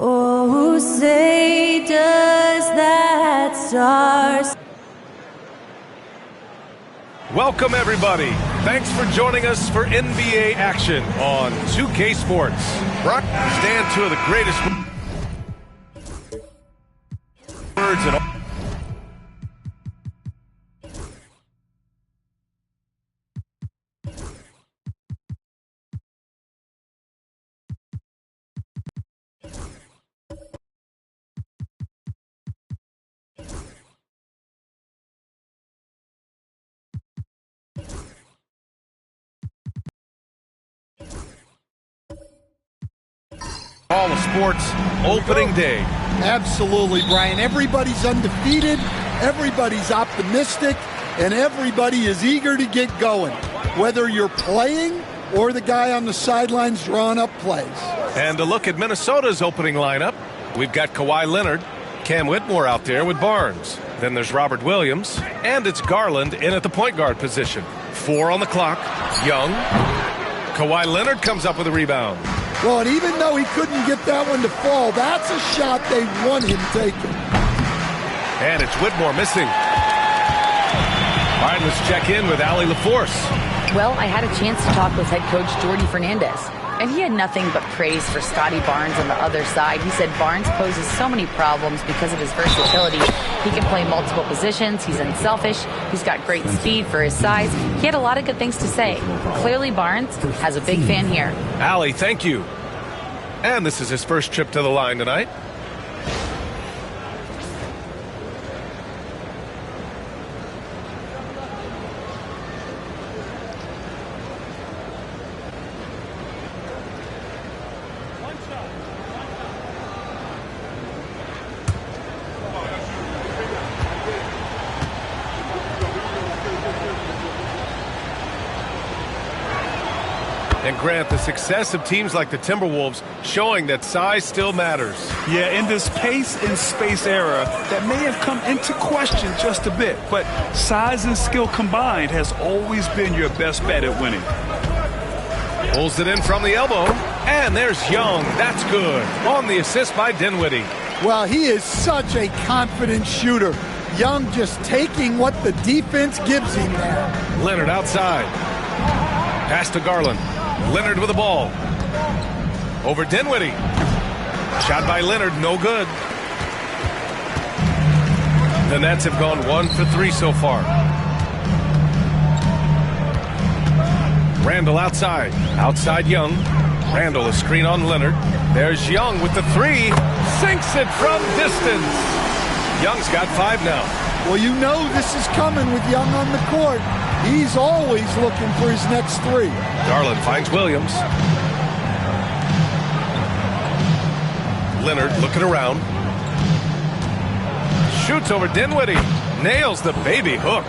Oh, say does that star... Welcome, everybody. Thanks for joining us for NBA action on 2K Sports. Brock stand two of the greatest words in all. All of sports opening day. Absolutely, Brian. Everybody's undefeated, everybody's optimistic, and everybody is eager to get going, whether you're playing or the guy on the sidelines drawing up plays. And a look at Minnesota's opening lineup. We've got Kawhi Leonard, Cam Whitmore out there with Barnes. Then there's Robert Williams, and it's Garland in at the point guard position. 4 on the clock. Young. Kawhi Leonard comes up with a rebound. Well, and even though he couldn't get that one to fall, that's a shot they want him taking. And it's Whitmore missing. All right, let's check in with Allie LaForce. Well, I had a chance to talk with head coach Jordi Fernandez, and he had nothing but praise for Scotty Barnes on the other side. He said Barnes poses so many problems because of his versatility. He can play multiple positions. He's unselfish. He's got great speed for his size. He had a lot of good things to say. Clearly, Barnes has a big fan here. Allie, thank you. And this is his first trip to the line tonight. And Grant, the success of teams like the Timberwolves showing that size still matters. Yeah, in this pace and space era, that may have come into question just a bit, but size and skill combined has always been your best bet at winning. Pulls it in from the elbow, and there's Young. That's good. On the assist by Dinwiddie. Well, he is such a confident shooter. Young just taking what the defense gives him there. Leonard outside. Pass to Garland. Leonard with the ball. Over Dinwiddie. Shot by Leonard, no good. The Nets have gone 1 for 3 so far. Randall outside. Outside Young. Randall a screen on Leonard. There's Young with the 3. Sinks it from distance. Young's got 5 now. Well, you know this is coming with Young on the court. He's always looking for his next 3. Garland finds Williams. Leonard looking around. Shoots over Dinwiddie. Nails the baby hook.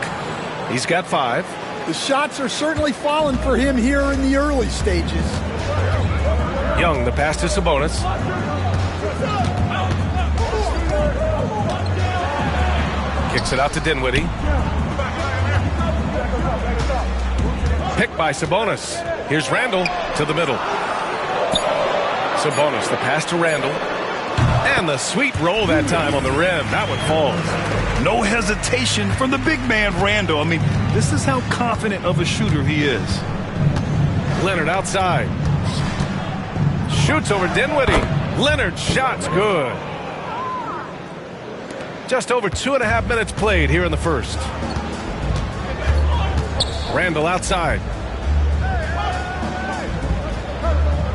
He's got 5. The shots are certainly falling for him here in the early stages. Young, the pass to Sabonis. Kicks it out to Dinwiddie. Picked by Sabonis. Here's Randall to the middle. Sabonis, the pass to Randall. And the sweet roll that time on the rim. That one falls. No hesitation from the big man, Randall. I mean, this is how confident of a shooter he is. Leonard outside. Shoots over Dinwiddie. Leonard's shot's good. Just over 2.5 minutes played here in the first. Randall outside.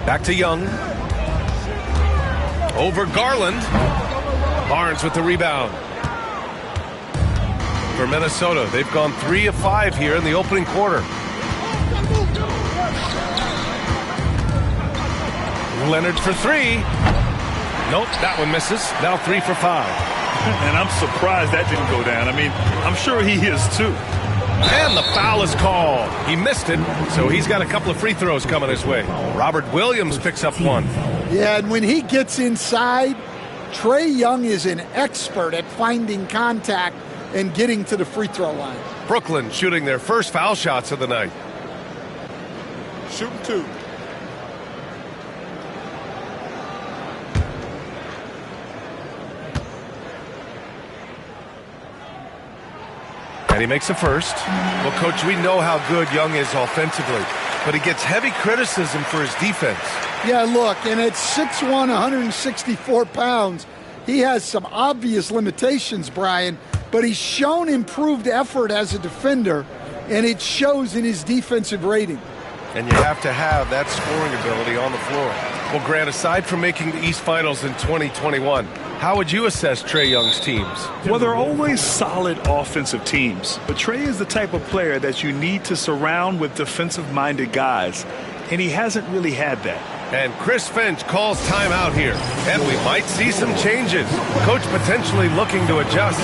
Back to Young. Over Garland. Barnes with the rebound. For Minnesota, they've gone 3 of 5 here in the opening quarter. Leonard for 3. Nope, that one misses. Now 3 for 5. And I'm surprised that didn't go down. I mean, I'm sure he is too. And the foul is called. He missed it, so he's got a couple of free throws coming his way. Robert Williams picks up 1. Yeah, and when he gets inside, Trae Young is an expert at finding contact and getting to the free throw line. Brooklyn shooting their first foul shots of the night. Shooting 2. And he makes the first. Well, Coach, we know how good Young is offensively, but he gets heavy criticism for his defense. Yeah, look, and at 6'1", 164 pounds, he has some obvious limitations, Brian, but he's shown improved effort as a defender, and it shows in his defensive rating. And you have to have that scoring ability on the floor. Well, Grant, aside from making the East Finals in 2021, how would you assess Trae Young's teams? Well, they're always solid offensive teams, but Trae is the type of player that you need to surround with defensive-minded guys, and he hasn't really had that. And Chris Finch calls timeout here, and we might see some changes. Coach potentially looking to adjust.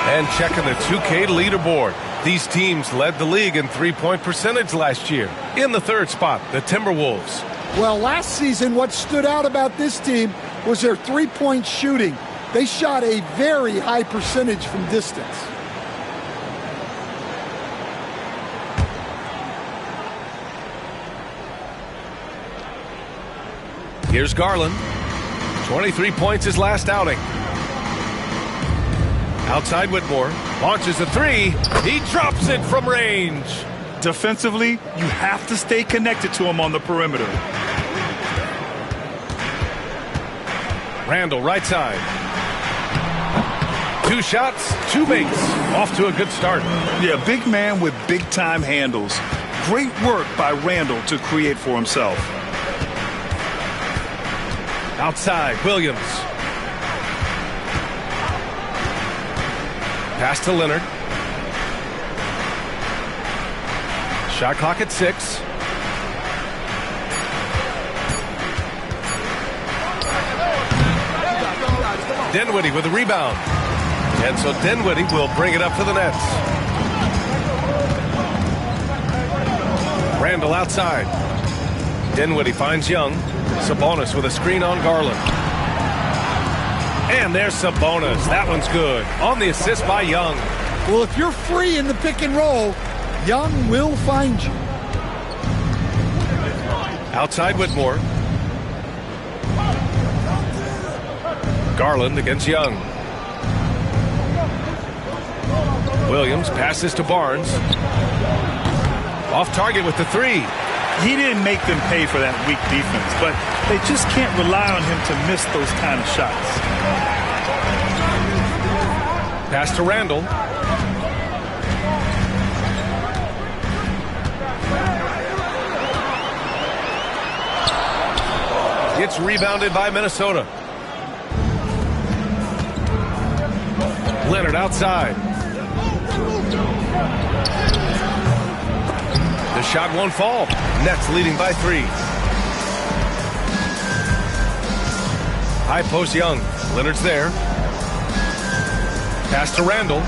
And checking the 2K leaderboard. These teams led the league in three-point percentage last year. In the third spot, the Timberwolves. Well, last season, what stood out about this team was their three-point shooting. They shot a very high percentage from distance. Here's Garland. 23 points his last outing. Outside Whitmore, launches a 3. He drops it from range. Defensively, you have to stay connected to him on the perimeter. Randall, right side. 2 shots, 2 makes. Off to a good start. Yeah, big man with big-time handles. Great work by Randall to create for himself. Outside, Williams. Pass to Leonard. Shot clock at 6. Dinwiddie with the rebound. And so Dinwiddie will bring it up to the nets. Randall outside. Dinwiddie finds Young. Sabonis with a screen on Garland. And there's Sabonis. That one's good. On the assist by Young. Well, if you're free in the pick and roll, Young will find you. Outside Whitmore. Garland against Young. Williams passes to Barnes. Off target with the three. He didn't make them pay for that weak defense, but they just can't rely on him to miss those kind of shots. Pass to Randall. It's rebounded by Minnesota. Leonard outside. The shot won't fall. Nets leading by 3. High post Young. Leonard's there. Pass to Randall.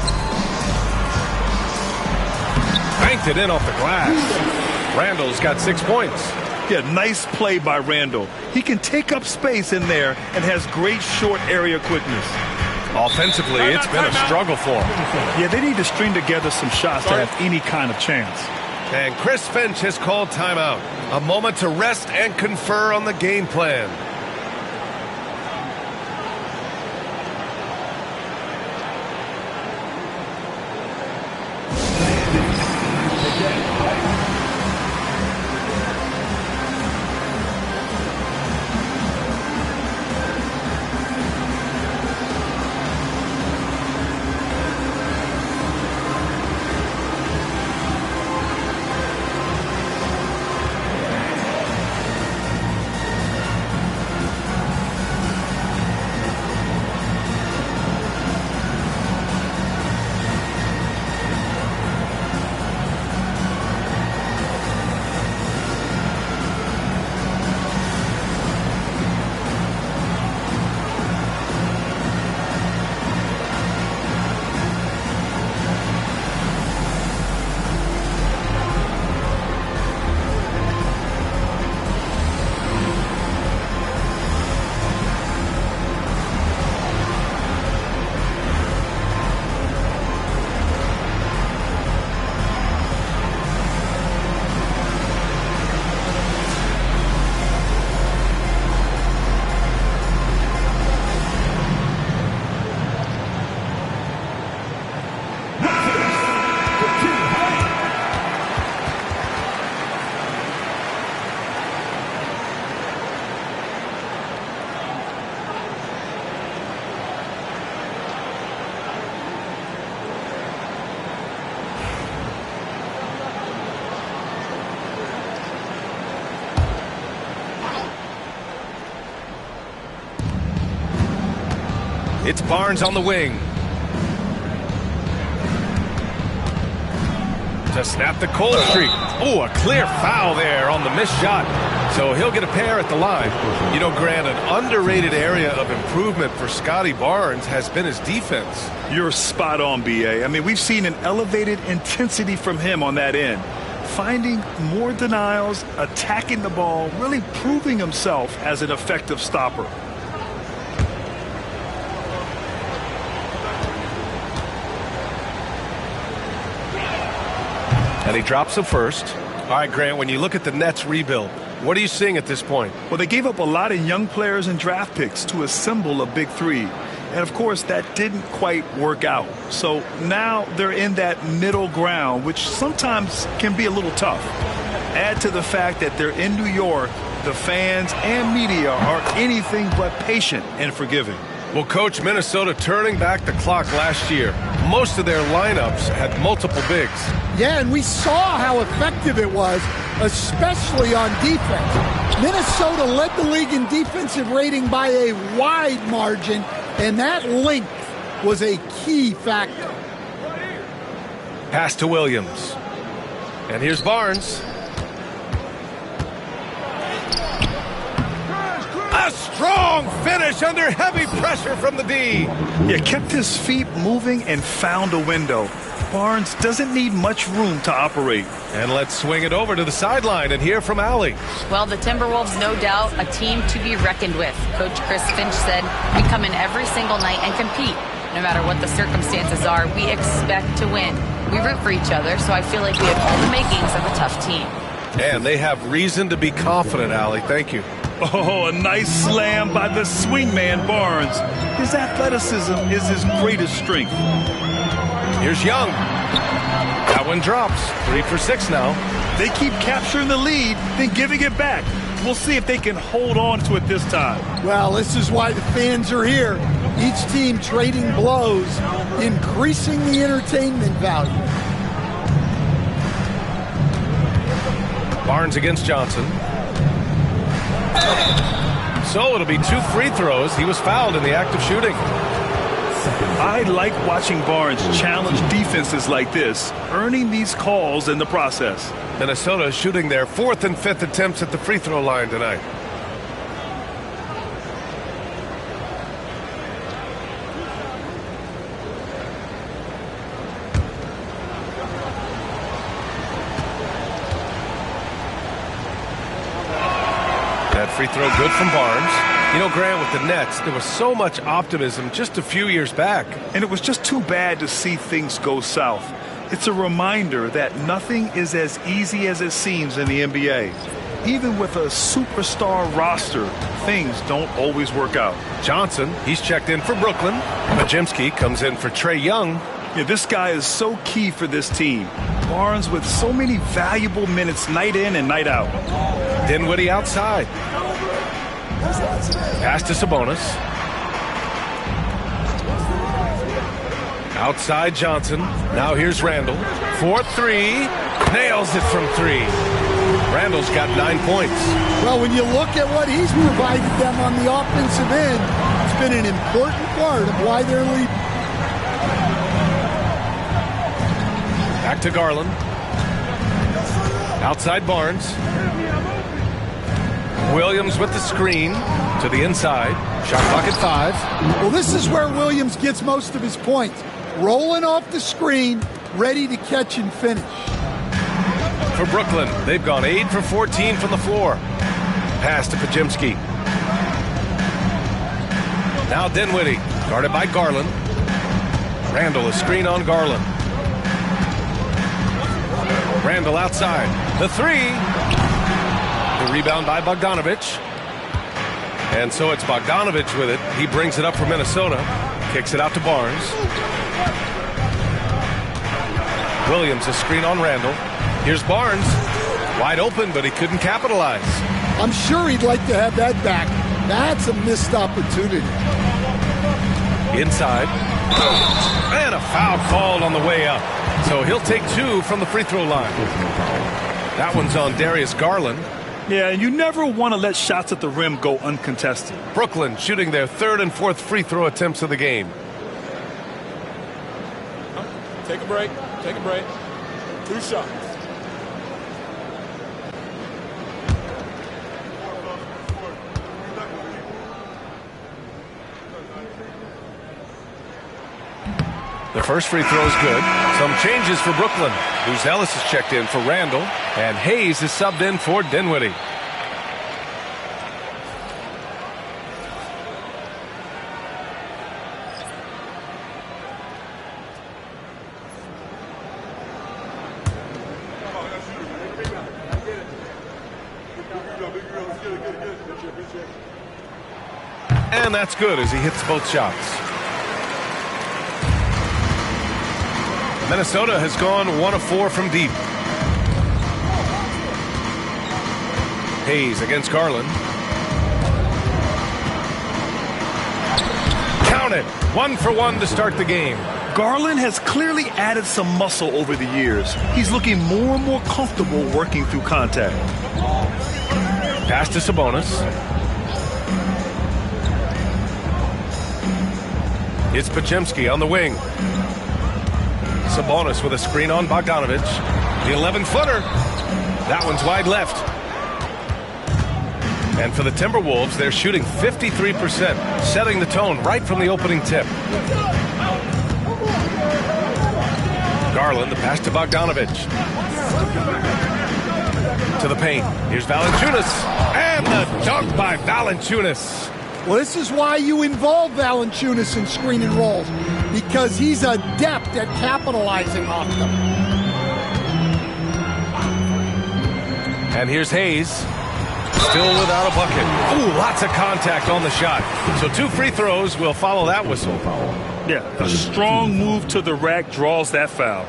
Banked it in off the glass. Randall's got 6 points. Yeah, nice play by Randall. He can take up space in there and has great short area quickness. Offensively, it's been a struggle for him. Yeah, they need to string together some shots to have any kind of chance. And Chris Finch has called timeout. A moment to rest and confer on the game plan. It's Barnes on the wing. To snap the cold streak. Oh, a clear foul there on the missed shot. So he'll get a pair at the line. You know, Grant, an underrated area of improvement for Scotty Barnes has been his defense. You're spot on, B.A. I mean, we've seen an elevated intensity from him on that end. Finding more denials, attacking the ball, really proving himself as an effective stopper. And he drops the first. All right, Grant, when you look at the Nets rebuild, what are you seeing at this point? Well, they gave up a lot of young players and draft picks to assemble a big three. And, of course, that didn't quite work out. So now they're in that middle ground, which sometimes can be a little tough. Add to the fact that they're in New York, the fans and media are anything but patient and forgiving. Well, Coach, Minnesota turning back the clock last year. Most of their lineups had multiple bigs. Yeah, and we saw how effective it was, especially on defense. Minnesota led the league in defensive rating by a wide margin, and that length was a key factor. Pass to Williams. And here's Barnes. A strong finish under heavy pressure from the D. Yeah, kept his feet moving and found a window. Barnes doesn't need much room to operate. And let's swing it over to the sideline and hear from Allie. Well, the Timberwolves, no doubt, a team to be reckoned with. Coach Chris Finch said, we come in every single night and compete. No matter what the circumstances are, we expect to win. We root for each other, so I feel like we have all the makings of a tough team. And they have reason to be confident, Allie. Thank you. Oh, a nice slam by the swingman Barnes. His athleticism is his greatest strength. Here's Young. That one drops. 3 for 6 now. They keep capturing the lead, then giving it back. We'll see if they can hold on to it this time. Well, this is why the fans are here. Each team trading blows, increasing the entertainment value. Barnes against Johnson. So it'll be 2 free throws. He was fouled in the act of shooting. I like watching Barnes challenge defenses like this, earning these calls in the process. Minnesota shooting their 4th and 5th attempts at the free throw line tonight. That free throw good from Barnes. You know, Grant, with the Nets, there was so much optimism just a few years back. And it was just too bad to see things go south. It's a reminder that nothing is as easy as it seems in the NBA. Even with a superstar roster, things don't always work out. Johnson, he's checked in for Brooklyn. Podziemski comes in for Trae Young. Yeah, this guy is so key for this team. Barnes with so many valuable minutes night in and night out. Dinwiddie outside. Pass to Sabonis. Outside Johnson. Now here's Randall. 4-3. Nails it from 3. Randall's got 9 points. Well, when you look at what he's provided them on the offensive end, it's been an important part of why they're leading. Back to Garland. Outside Barnes. Williams with the screen to the inside. Shot clock at 5. Well, this is where Williams gets most of his points. Rolling off the screen, ready to catch and finish. For Brooklyn, they've gone 8 for 14 from the floor. Pass to Podziemski. Now Dinwiddie, guarded by Garland. Randall, a screen on Garland. Randall outside. The 3. The rebound by Bogdanovich. And so it's Bogdanovich with it. He brings it up for Minnesota. Kicks it out to Barnes. Williams, a screen on Randall. Here's Barnes. Wide open, but he couldn't capitalize. I'm sure he'd like to have that back. That's a missed opportunity. Inside. And a foul called on the way up. So he'll take 2 from the free throw line. That one's on Darius Garland. Yeah, and you never want to let shots at the rim go uncontested. Brooklyn shooting their 3rd and 4th free throw attempts of the game. Take a break. Take a break. 2 shots. The first free throw is good. Some changes for Brooklyn. Bruce Ellis is checked in for Randall, and Hayes is subbed in for Dinwiddie. And that's good as he hits both shots. Minnesota has gone 1 of 4 from deep. Hayes against Garland. Count it. 1 for 1 to start the game. Garland has clearly added some muscle over the years. He's looking more and more comfortable working through contact. Pass to Sabonis. It's Podziemski on the wing. Sabonis with a screen on Bogdanovich. The 11-footer. That one's wide left. And for the Timberwolves, they're shooting 53%, setting the tone right from the opening tip. Garland, the pass to Bogdanovich. To the paint. Here's Valanciunas. And the dunk by Valanciunas. Well, this is why you involve Valanciunas in screen and rolls, because he's adept at capitalizing off them. And here's Hayes. Still without a bucket. Ooh, lots of contact on the shot. So 2 free throws will follow that whistle. Yeah, a strong move to the rack draws that foul.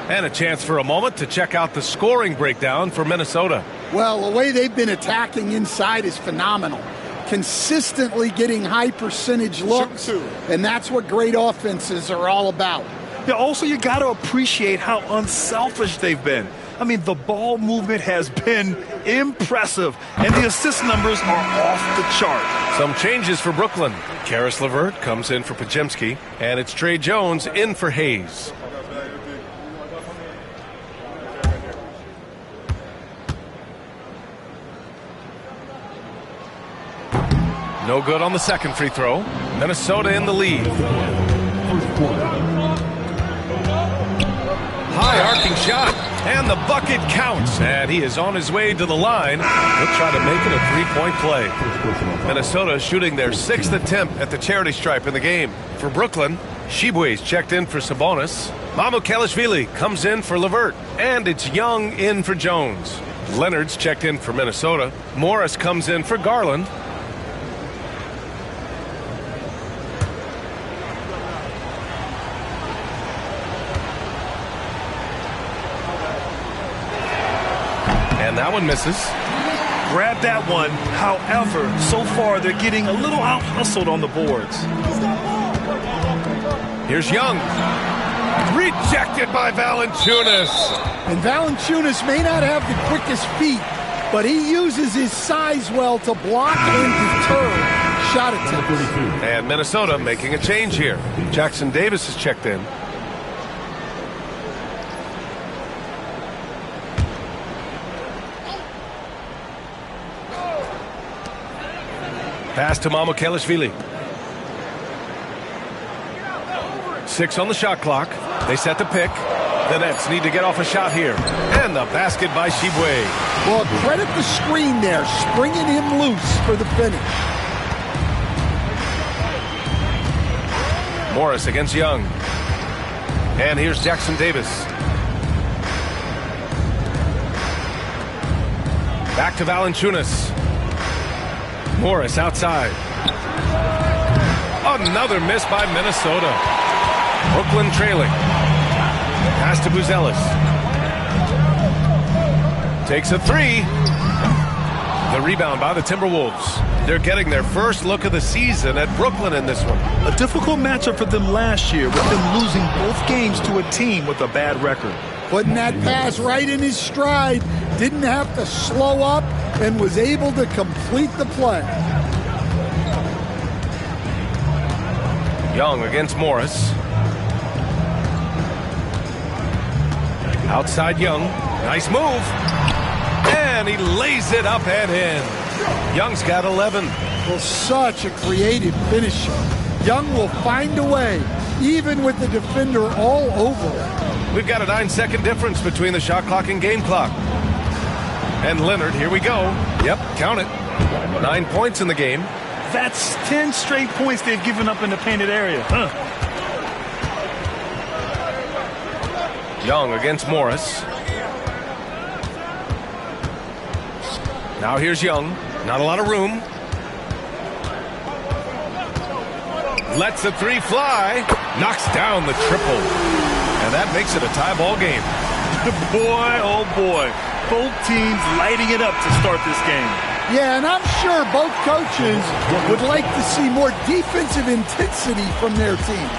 And a chance for a moment to check out the scoring breakdown for Minnesota. Well, the way they've been attacking inside is phenomenal. Consistently getting high percentage looks, and that's what great offenses are all about. Yeah, also, you got to appreciate how unselfish they've been. I mean, the ball movement has been impressive, and the assist numbers are off the chart. Some changes for Brooklyn. Karis LeVert comes in for Podziemski, and it's Trey Jones in for Hayes. No good on the second free throw. Minnesota in the lead. High arcing shot, and the bucket counts, and he is on his way to the line. He'll try to make it a three-point play. Minnesota shooting their 6th attempt at the charity stripe in the game. For Brooklyn, Tshiebwe's checked in for Sabonis. Mamukelashvili comes in for LeVert, and it's Young in for Jones. Leonard's checked in for Minnesota. Morris comes in for Garland. And that one misses. Grab that one. However, so far they're getting a little out-hustled on the boards. Here's Young. Rejected by Valanciunas. And Valanciunas may not have the quickest feet, but he uses his size well to block and deter shot attempts. And Minnesota making a change here. Jackson Davis is checked in. Pass to Mamukelashvili. 6 on the shot clock. They set the pick. The Nets need to get off a shot here. And the basket by Tshiebwe. Well, credit the screen there, springing him loose for the finish. Morris against Young. And here's Jackson Davis. Back to Valanciunas. Morris outside. Another miss by Minnesota. Brooklyn trailing. Pass to Buzelis. Takes a 3. The rebound by the Timberwolves. They're getting their first look of the season at Brooklyn in this one. A difficult matchup for them last year, with them losing both games to a team with a bad record. Putting that pass right in his stride. Didn't have to slow up and was able to complete the play. Young against Morris. Outside Young. Nice move. And he lays it up and in. Young's got 11. Well, such a creative finisher. Young will find a way, even with the defender all over him. We've got a 9-second difference between the shot clock and game clock. And Leonard, here we go. Yep, count it. 9 points in the game. That's 10 straight points they've given up in the painted area. Young against Morris. Now here's Young. Not a lot of room. Lets the 3 fly. Knocks down the triple. And that makes it a tie ball game. Boy, oh boy. Both teams lighting it up to start this game. Yeah, and I'm sure both coaches would like to see more defensive intensity from their teams.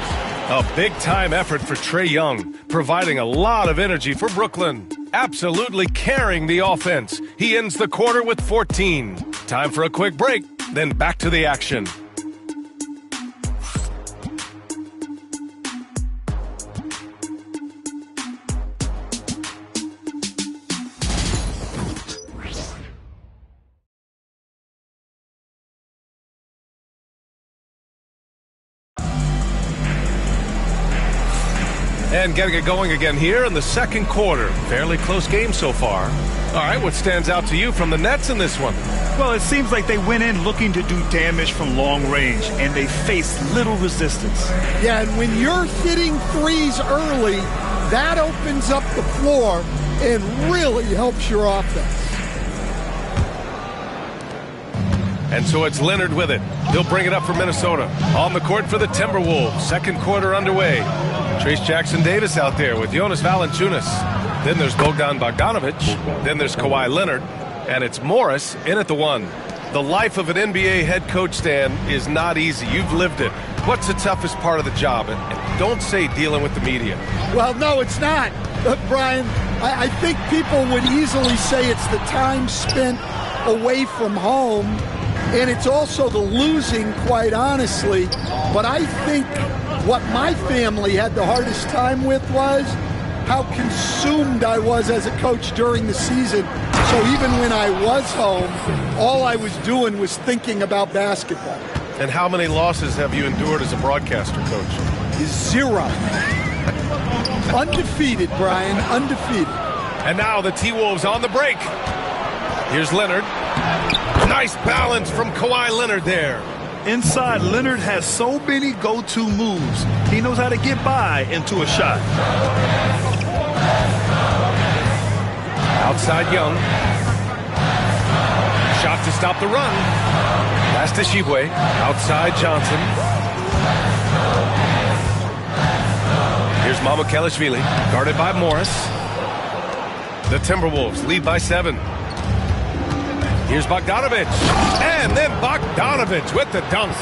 A big-time effort for Trae Young, providing a lot of energy for Brooklyn. Absolutely carrying the offense. He ends the quarter with 14. Time for a quick break, then back to the action. And getting it going again here in the second quarter. Fairly close game so far. All right, what stands out to you from the Nets in this one? Well, it seems like they went in looking to do damage from long range, and they faced little resistance. Yeah, and when you're hitting threes early, that opens up the floor and really helps your offense. And so it's Leonard with it. He'll bring it up for Minnesota. On the court for the Timberwolves. Second quarter underway. Trace Jackson-Davis out there with Jonas Valanciunas. Then there's Bogdan Bogdanovic. Then there's Kawhi Leonard. And it's Morris in at the 1. The life of an NBA head coach, Stan, is not easy. You've lived it. What's the toughest part of the job? And don't say dealing with the media. Well, no, it's not. Brian, I think people would easily say it's the time spent away from home, and it's also the losing, quite honestly. But I think what my family had the hardest time with was how consumed I was as a coach during the season. So even when I was home, all I was doing was thinking about basketball. And how many losses have you endured as a broadcaster, Coach? 0. Undefeated, Brian, undefeated. And now the T-Wolves on the break. Here's Leonard. Nice balance from Kawhi Leonard there. Inside, Leonard has so many go-to moves. He knows how to get by into a shot. Outside Young. Shot to stop the run. Pass to Shibwe. Outside Johnson. Here's Mamukelashvili, guarded by Morris. The Timberwolves lead by 7. Here's Bogdanovic. And then Bogdanovic with the dunk.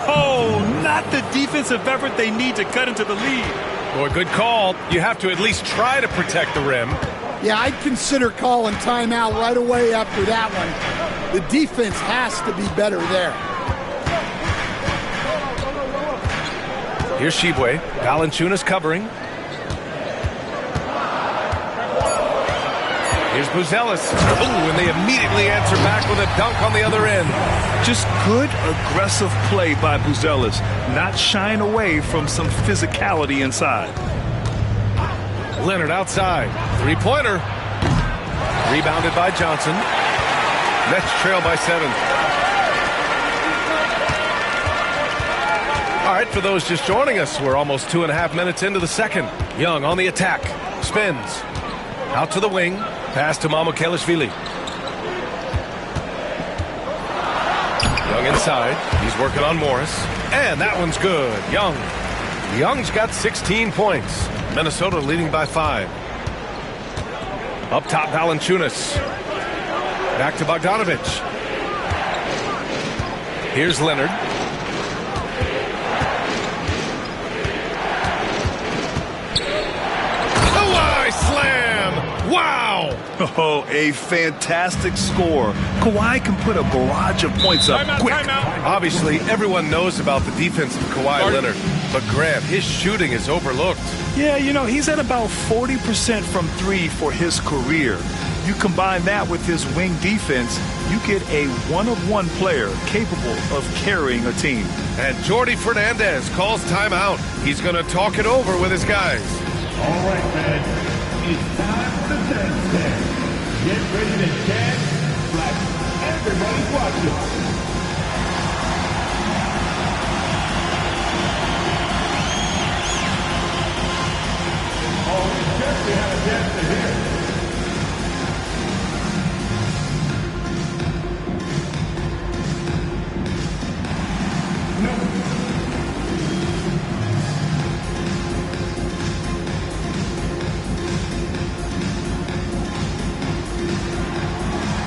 Oh, not the defensive effort they need to cut into the lead. Boy, good call. You have to at least try to protect the rim. Yeah, I'd consider calling timeout right away after that one. The defense has to be better there. Here's Shibwe. Valanciunas covering. Here's Buzelis. Ooh, and they immediately answer back with a dunk on the other end. Just good, aggressive play by Buzelis, not shying away from some physicality inside. Leonard outside. Three-pointer. Rebounded by Johnson. Nets trail by 7. All right, for those just joining us, we're almost 2.5 minutes into the second. Young on the attack. Spins. Out to the wing. Pass to Mamukelashvili. Young inside. He's working on Morris. And that one's good. Young's got 16 points. Minnesota leading by 5. Up top, Valanciunas. Back to Bogdanovic. Here's Leonard. Kawhi slam! Wow! Oh, a fantastic score. Kawhi can put a barrage of points up quick. Obviously, everyone knows about the defense of Kawhi Leonard. But Grant, his shooting is overlooked. Yeah, you know, he's at about 40% from 3 for his career. You combine that with his wing defense, you get a one-of-one player capable of carrying a team. And Jordi Fernandez calls timeout. He's going to talk it over with his guys. All right, man. It's time for the dance. Get ready to dance like everybody's watching. We have a dancer here.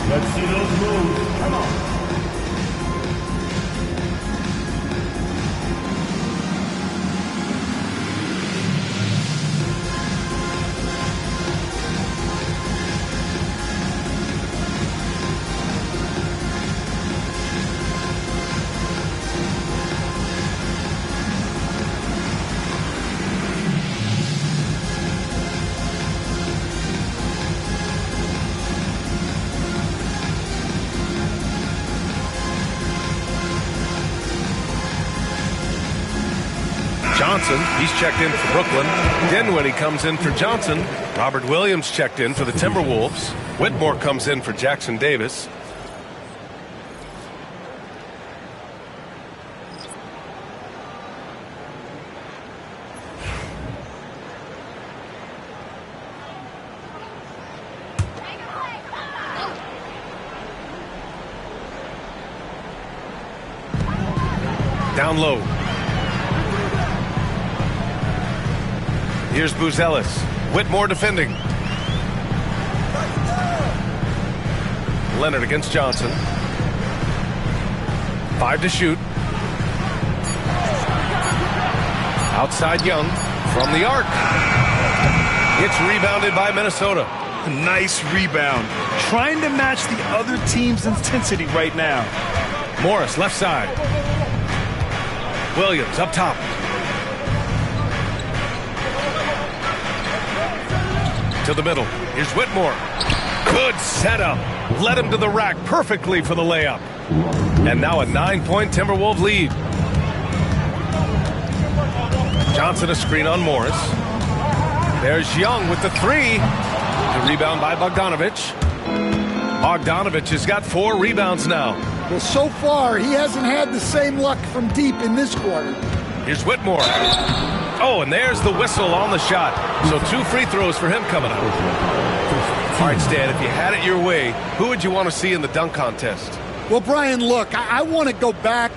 Let's see those moves. Come on. Johnson. He's checked in for Brooklyn. Dinwiddie comes in for Johnson. Robert Williams checked in for the Timberwolves. Whitmore comes in for Jackson Davis. Down low. Here's Buzelis. Whitmore defending. Leonard against Johnson. 5 to shoot. Outside Young from the arc. It's rebounded by Minnesota. Nice rebound. Trying to match the other team's intensity right now. Morris left side. Williams up top. To the middle. Here's Whitmore. Good setup. Led him to the rack perfectly for the layup. And now a 9-point Timberwolves lead. Johnson a screen on Morris. There's Young with the 3. The rebound by Bogdanovich. Bogdanovich has got 4 rebounds now. Well, so far, he hasn't had the same luck from deep in this quarter. Here's Whitmore. Oh, and there's the whistle on the shot. So 2 free throws for him coming up. All right, Stan, if you had it your way, who would you want to see in the dunk contest? Well, Brian, look, I want to go back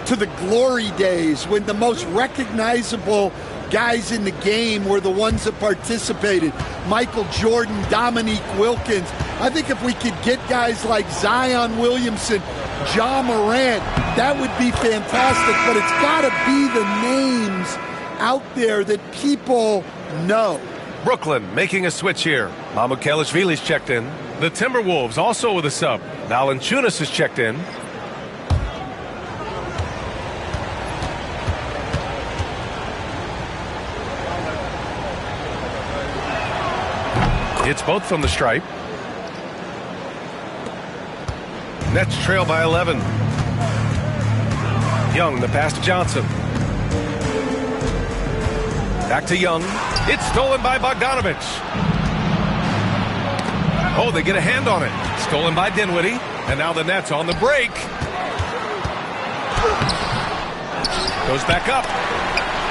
to the glory days when the most recognizable guys in the game were the ones that participated. Michael Jordan, Dominique Wilkins. I think if we could get guys like Zion Williamson, Ja Morant, that would be fantastic. But it's got to be the names out there that people know. Brooklyn making a switch here. Mamukelashvili's checked in. The Timberwolves also with a sub. Valanciunas is checked in. It's both from the stripe. Nets trail by 11. Young, the pass to Johnson. Back to Young. It's stolen by Bogdanovich. Oh, they get a hand on it. Stolen by Dinwiddie. And now the Nets on the break. Goes back up.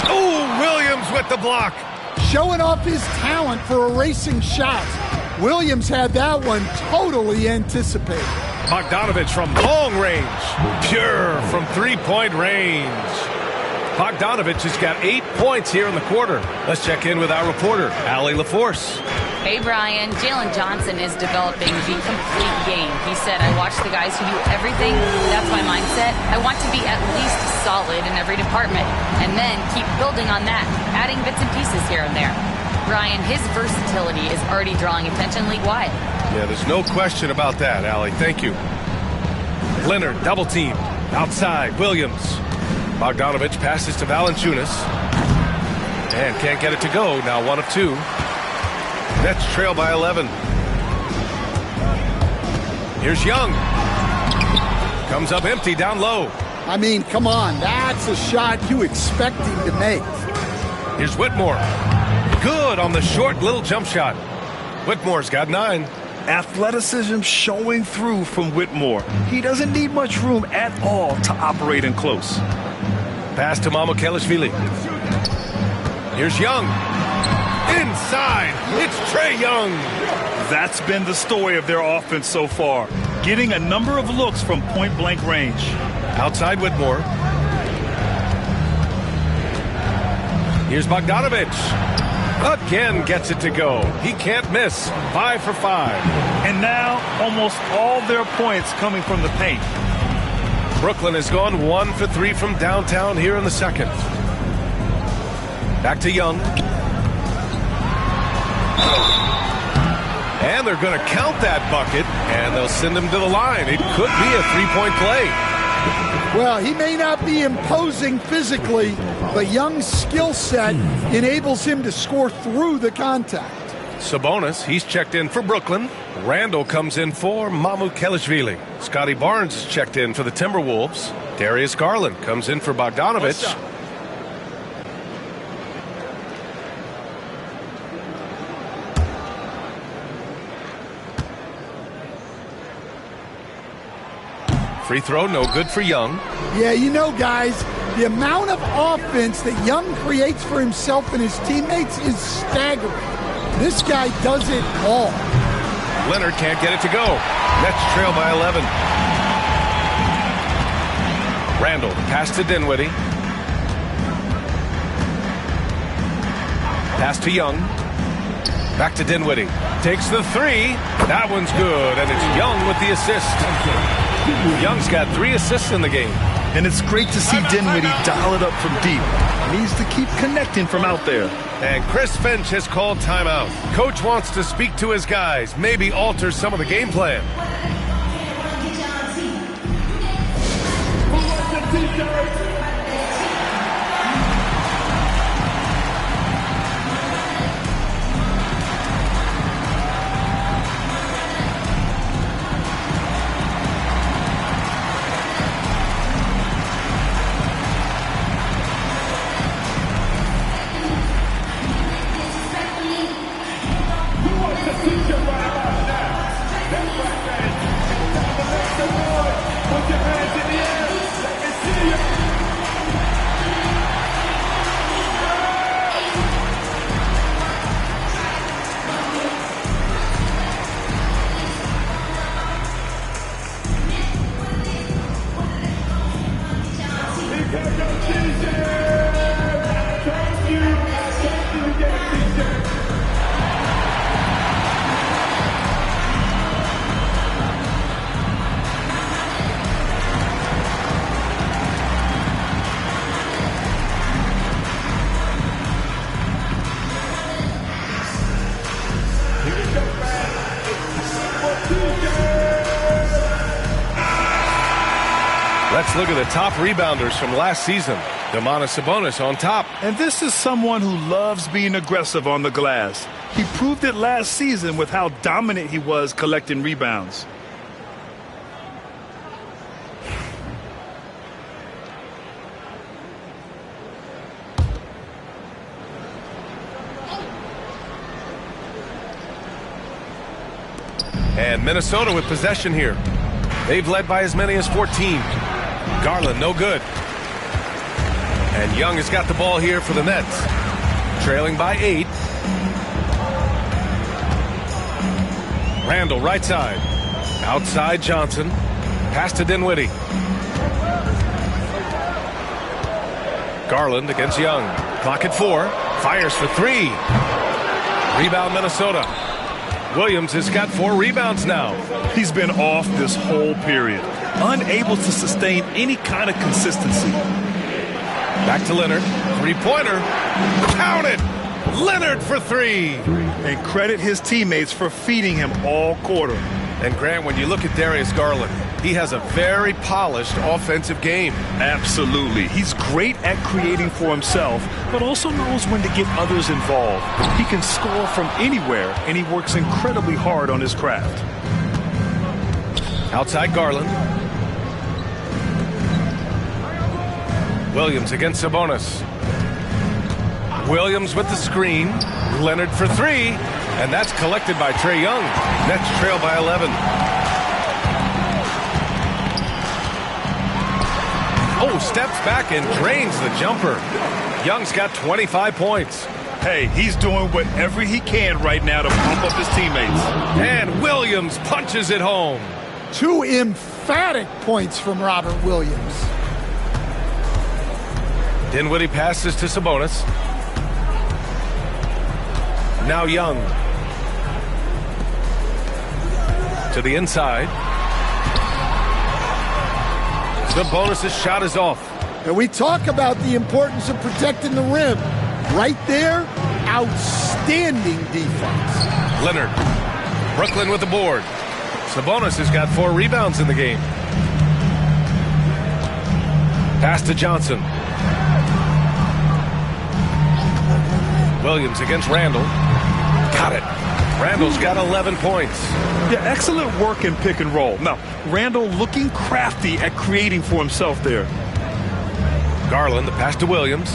Oh, Williams with the block. Showing off his talent for erasing shots. Williams had that one totally anticipated. Bogdanovich from long range. Pure from three-point range. Bogdanovich has got 8 points here in the quarter. Let's check in with our reporter, Allie LaForce. Hey, Brian. Jalen Johnson is developing the complete game. He said, I watch the guys who do everything. That's my mindset. I want to be at least solid in every department and then keep building on that, adding bits and pieces here and there. Brian, his versatility is already drawing attention league-wide. Yeah, there's no question about that, Allie. Thank you. Leonard, double team. Outside, Williams. Bogdanovich passes to Valanciunas. And can't get it to go. Now 1 of 2. Nets trail by 11. Here's Young. Comes up empty down low. I mean, come on. That's a shot you expect him to make. Here's Whitmore. Good on the short little jump shot. Whitmore's got 9. Athleticism showing through from Whitmore. He doesn't need much room at all to operate in close. Pass to Mamukelashvili. Here's Young. Inside, it's Trae Young. That's been the story of their offense so far, getting a number of looks from point-blank range. Outside Whitmore. Here's Bogdanovich. Again gets it to go. He can't miss. 5 for 5. And now almost all their points coming from the paint. Brooklyn has gone 1 for 3 from downtown here in the second. Back to Young. And they're going to count that bucket, and they'll send him to the line. It could be a three-point play. Well, he may not be imposing physically, but Young's skill set enables him to score through the contact. Sabonis, he's checked in for Brooklyn. Randall comes in for Mamukelashvili. Scotty Barnes is checked in for the Timberwolves. Darius Garland comes in for Bogdanovich. Free throw, no good for Young. Yeah, you know, guys, the amount of offense that Young creates for himself and his teammates is staggering. This guy does it all. Leonard can't get it to go. Nets trail by 11. Randall, pass to Dinwiddie. Pass to Young. Back to Dinwiddie. Takes the three. That one's good, and it's Young with the assist. Young's got 3 assists in the game. And it's great to see Dinwiddie dial it up from deep. Needs to keep connecting from out there. And Chris Finch has called timeout. Coach wants to speak to his guys, maybe alter some of the game plan. Let's look at the top rebounders from last season. Domantas Sabonis on top. And this is someone who loves being aggressive on the glass. He proved it last season with how dominant he was collecting rebounds. And Minnesota with possession here. They've led by as many as 14. Garland, no good. And Young has got the ball here for the Nets. Trailing by 8. Randall, right side. Outside Johnson. Pass to Dinwiddie. Garland against Young. Clock at 4. Fires for 3. Rebound Minnesota. Williams has got 4 rebounds now. He's been off this whole period. Unable to sustain any kind of consistency. Back to Leonard. 3-pointer. Counted. Leonard for 3. And credit his teammates for feeding him all quarter. And Grant, when you look at Darius Garland, he has a very polished offensive game. Absolutely. He's great at creating for himself, but also knows when to get others involved. He can score from anywhere, and he works incredibly hard on his craft. Outside Garland. Williams against Sabonis. Williams with the screen. Leonard for 3. And that's collected by Trae Young. Nets trail by 11. Oh, steps back and drains the jumper. Young's got 25 points. Hey, he's doing whatever he can right now to pump up his teammates. And Williams punches it home. 2 emphatic points from Robert Williams. Dinwiddie passes to Sabonis. Now Young. To the inside. Sabonis' shot is off. And we talk about the importance of protecting the rim. Right there, outstanding defense. Leonard. Brooklyn with the board. Sabonis has got 4 rebounds in the game. Pass to Johnson. Williams against Randall. Got it. Randall's got 11 points. Yeah, excellent work in pick and roll. Now, Randall looking crafty at creating for himself there. Garland, the pass to Williams.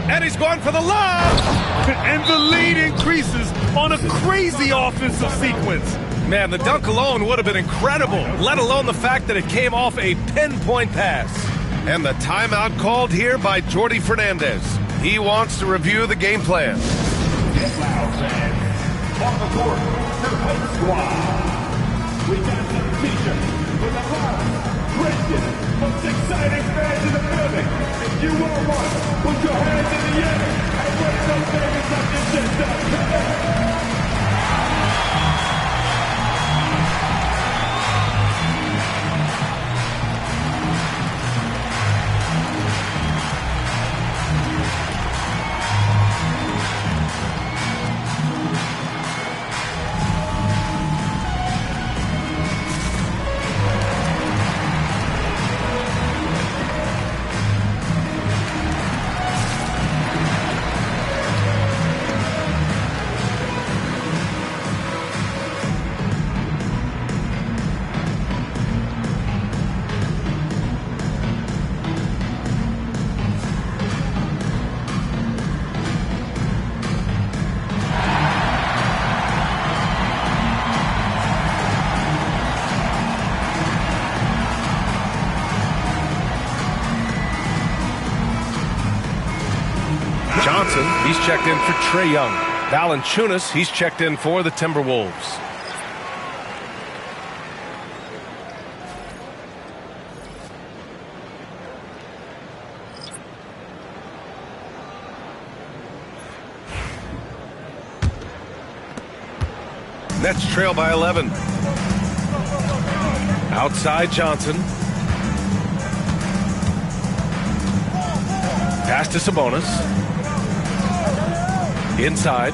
And he's going for the lob! And the lead increases on a crazy offensive sequence. Man, the dunk alone would have been incredible, let alone the fact that it came off a pinpoint pass. And the timeout called here by Jordi Fernandez. He wants to review the game plan. Get loud, fans. On the court, your home squad. We got some t-shirts with the loudest, greatest, most exciting fans in the building. If you are one, put your hands in the air and wave those babies like you just done. Johnson, he's checked in for Trae Young. Valanciunas, he's checked in for the Timberwolves. Nets trail by 11. Outside Johnson. Pass to Sabonis. Inside.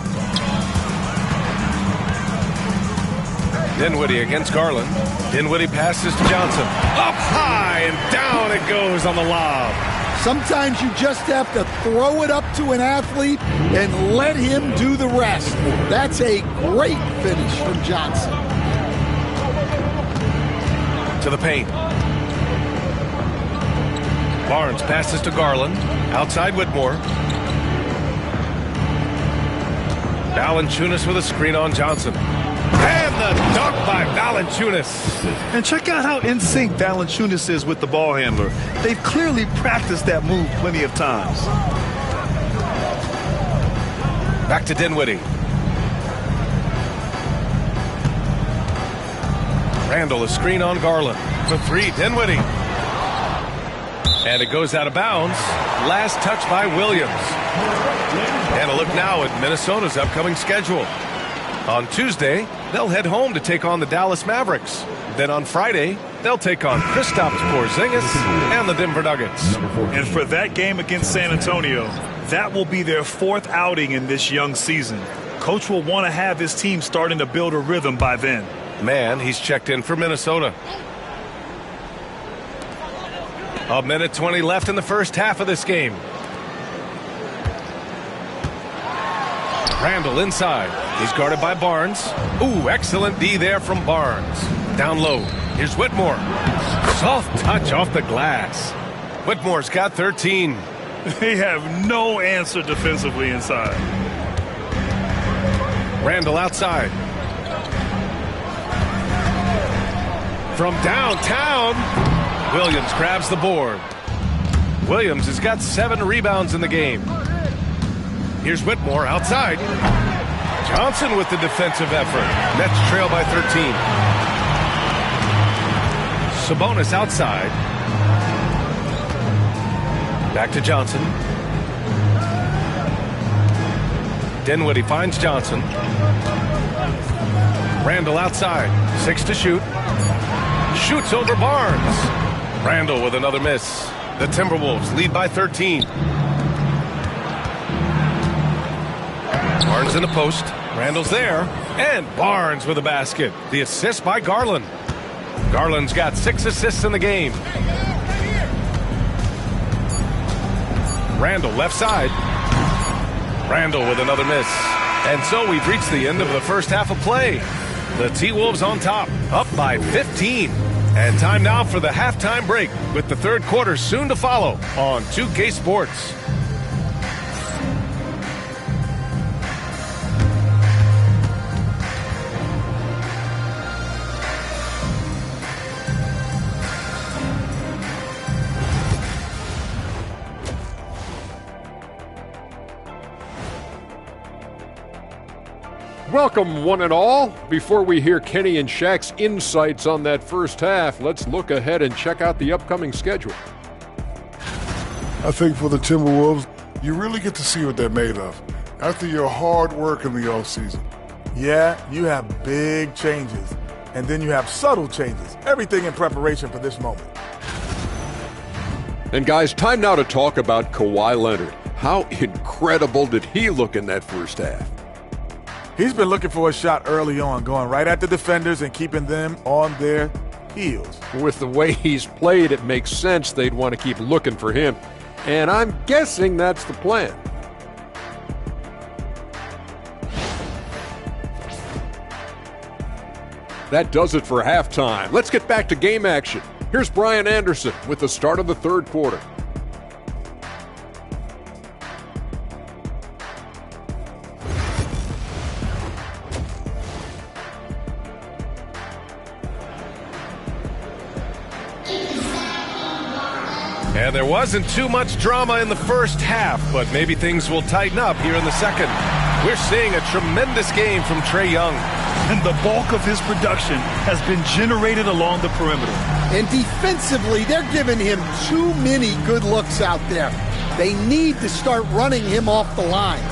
Dinwiddie against Garland. Dinwiddie passes to Johnson. Up high and down it goes on the lob. Sometimes you just have to throw it up to an athlete and let him do the rest. That's a great finish from Johnson. To the paint. Barnes passes to Garland. Outside Whitmore. Valanciunas with a screen on Johnson. And the dunk by Valanciunas. And check out how in sync Valanciunas is with the ball handler. They've clearly practiced that move plenty of times. Back to Dinwiddie. Randall, a screen on Garland. For three, Dinwiddie. And it goes out of bounds. Last touch by Williams. And a look now at Minnesota's upcoming schedule. On Tuesday, they'll head home to take on the Dallas Mavericks. Then on Friday, they'll take on Kristaps Porzingis and the Denver Nuggets. And for that game against San Antonio, that will be their fourth outing in this young season. Coach will want to have his team starting to build a rhythm by then. Man, he's checked in for Minnesota. A minute 20 left in the first half of this game. Randall inside. He's guarded by Barnes. Ooh, excellent D there from Barnes. Down low. Here's Whitmore. Soft touch off the glass. Whitmore's got 13. They have no answer defensively inside. Randall outside. From downtown, Williams grabs the board. Williams has got 7 rebounds in the game. Here's Whitmore outside. Johnson with the defensive effort. Nets trail by 13. Sabonis outside. Back to Johnson. Dinwiddie finds Johnson. Randall outside. 6 to shoot. Shoots over Barnes. Randall with another miss. The Timberwolves lead by 13. Barnes in the post. Randall's there. And Barnes with a basket. The assist by Garland. Garland's got 6 assists in the game. Randall left side. Randall with another miss. And so we've reached the end of the first half of play. The T-Wolves on top, up by 15. And time now for the halftime break with the third quarter soon to follow on 2K Sports. Welcome, one and all. Before we hear Kenny and Shaq's insights on that first half, let's look ahead and check out the upcoming schedule. I think for the Timberwolves, you really get to see what they're made of after your hard work in the offseason. Yeah, you have big changes, and then you have subtle changes. Everything in preparation for this moment. And guys, time now to talk about Kawhi Leonard. How incredible did he look in that first half? He's been looking for a shot early on, going right at the defenders and keeping them on their heels. With the way he's played, it makes sense they'd want to keep looking for him. And I'm guessing that's the plan. That does it for halftime. Let's get back to game action. Here's Brian Anderson with the start of the third quarter. And there wasn't too much drama in the first half, but maybe things will tighten up here in the second. We're seeing a tremendous game from Trae Young. And the bulk of his production has been generated along the perimeter. And defensively, they're giving him too many good looks out there. They need to start running him off the line.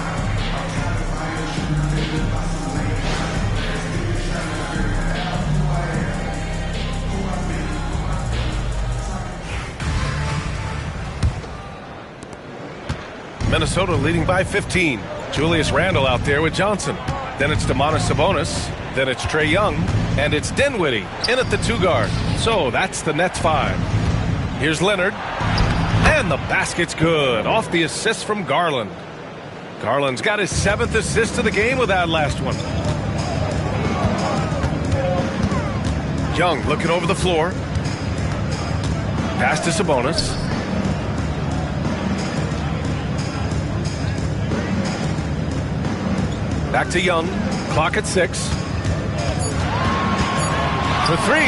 Minnesota leading by 15. Julius Randle out there with Johnson. Then it's Domantas Sabonis. Then it's Trae Young. And it's Dinwiddie in at the 2-guard. So that's the Nets 5. Here's Leonard. And the basket's good. Off the assist from Garland. Garland's got his 7th assist of the game with that last one. Young looking over the floor. Pass to Sabonis. Back to Young. Clock at 6. For 3.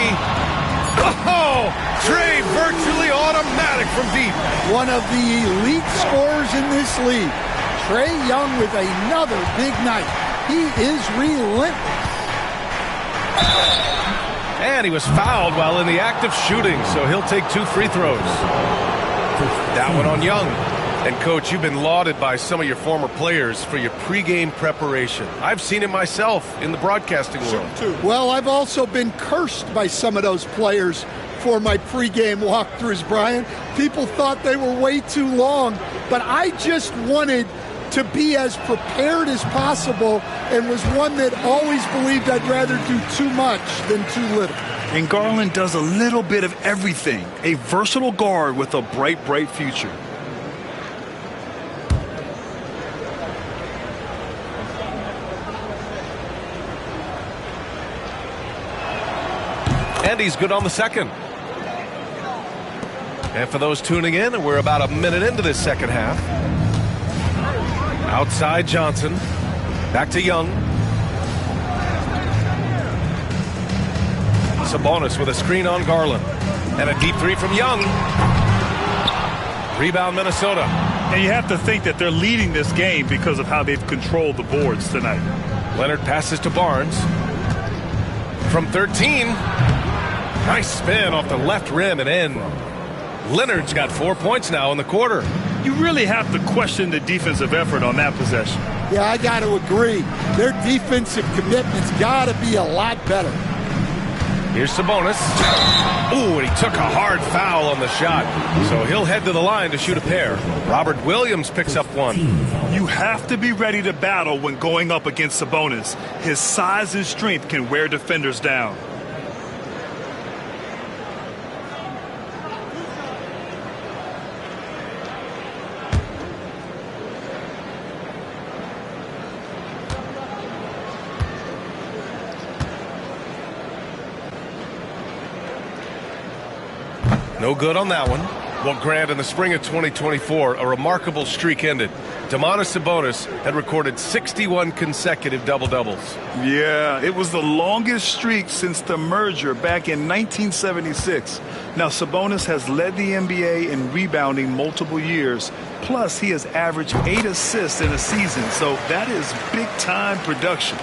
Oh! Trae virtually automatic from deep. One of the elite scorers in this league. Trae Young with another big night. He is relentless. And he was fouled while in the act of shooting, so he'll take 2 free throws. That one on Young. And, Coach, you've been lauded by some of your former players for your pregame preparation. I've seen it myself in the broadcasting world. Well, I've also been cursed by some of those players for my pregame walkthroughs, Brian. People thought they were way too long, but I just wanted to be as prepared as possible and was one that always believed I'd rather do too much than too little. And Garland does a little bit of everything. A versatile guard with a bright, bright future. And he's good on the second. And for those tuning in, we're about a minute into this second half. Outside Johnson. Back to Young. Sabonis with a screen on Garland. And a deep 3 from Young. Rebound Minnesota. And you have to think that they're leading this game because of how they've controlled the boards tonight. Leonard passes to Barnes. From 13. Nice spin off the left rim and in. Leonard's got 4 points now in the quarter. You really have to question the defensive effort on that possession. Yeah, I got to agree. Their defensive commitment's got to be a lot better. Here's Sabonis. Ooh, and he took a hard foul on the shot. So he'll head to the line to shoot a pair. Robert Williams picks up 1. You have to be ready to battle when going up against Sabonis. His size and strength can wear defenders down. No good on that one. Well, Grant, in the spring of 2024, a remarkable streak ended. Domantas Sabonis had recorded 61 consecutive double-doubles. Yeah, it was the longest streak since the merger back in 1976. Now, Sabonis has led the NBA in rebounding multiple years. Plus, he has averaged 8 assists in a season, so that is big-time production.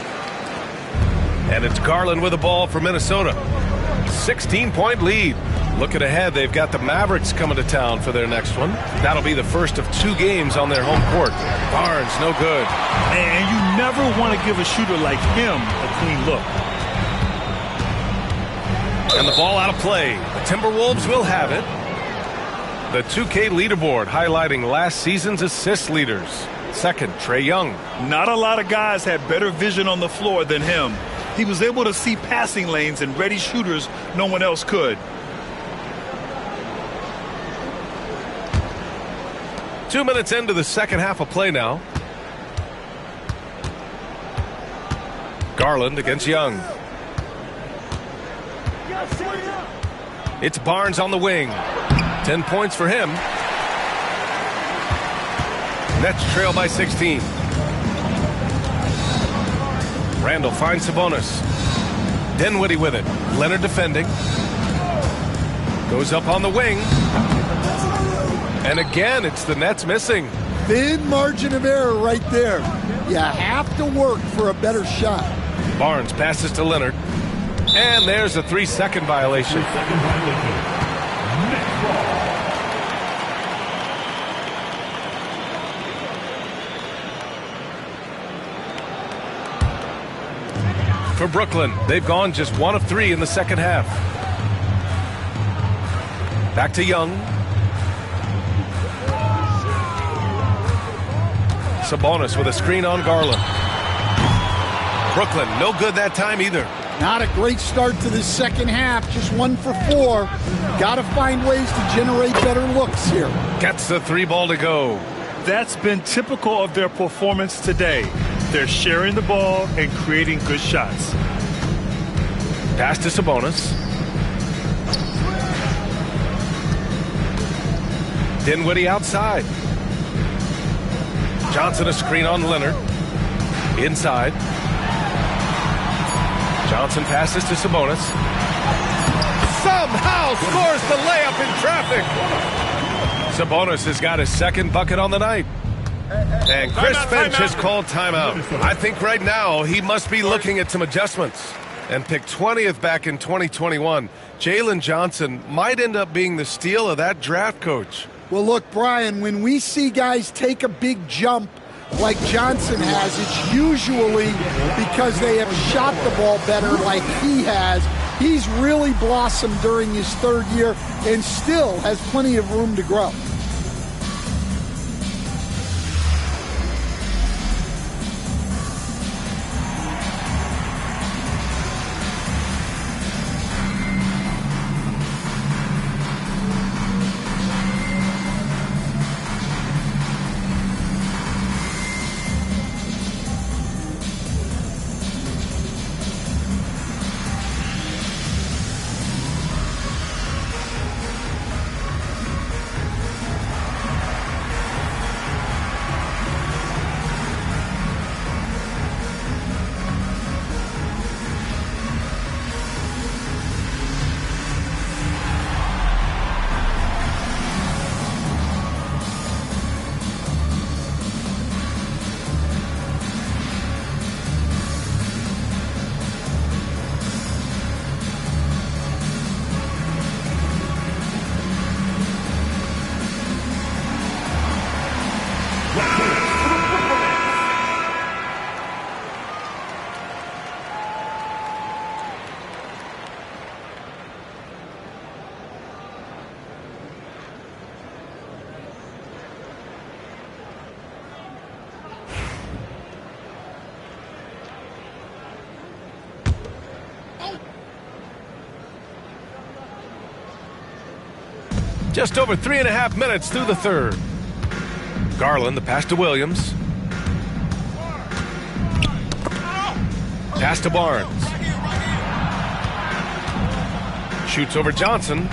And it's Garland with the ball for Minnesota. 16-point lead. Looking ahead, they've got the Mavericks coming to town for their next one. That'll be the first of 2 games on their home court. Barnes, no good. And you never want to give a shooter like him a clean look. And the ball out of play. The Timberwolves will have it. The 2K leaderboard highlighting last season's assist leaders. Second, Trae Young. Not a lot of guys had better vision on the floor than him. He was able to see passing lanes and ready shooters no one else could. 2 minutes into the second half of play now. Garland against Young. It's Barnes on the wing. 10 points for him. Nets trail by 16. Randall finds Sabonis. Dinwiddie with it. Leonard defending. Goes up on the wing. And again, it's the Nets missing. Thin margin of error right there. You have to work for a better shot. Barnes passes to Leonard. And there's a 3-second violation. For Brooklyn, they've gone just 1 of 3 in the second half. Back to Young. Sabonis with a screen on Garland. Brooklyn, no good that time either. Not a great start to this second half. Just 1 for 4. Got to find ways to generate better looks here. Gets the 3 ball to go. That's been typical of their performance today. They're sharing the ball and creating good shots. Pass to Sabonis. Dinwiddie outside. Johnson a screen on Leonard. Inside. Johnson passes to Sabonis. Somehow scores the layup in traffic. Sabonis has got his second bucket on the night. And Chris Finch has called timeout. I think right now he must be looking at some adjustments. And picked 20th back in 2021. Jalen Johnson might end up being the steal of that draft, Coach. Well, look, Brian, when we see guys take a big jump like Johnson has, it's usually because they have shot the ball better like he has. He's really blossomed during his 3rd year and still has plenty of room to grow. Just over 3.5 minutes through the 3rd. Garland, the pass to Williams. Pass to Barnes. Shoots over Johnson.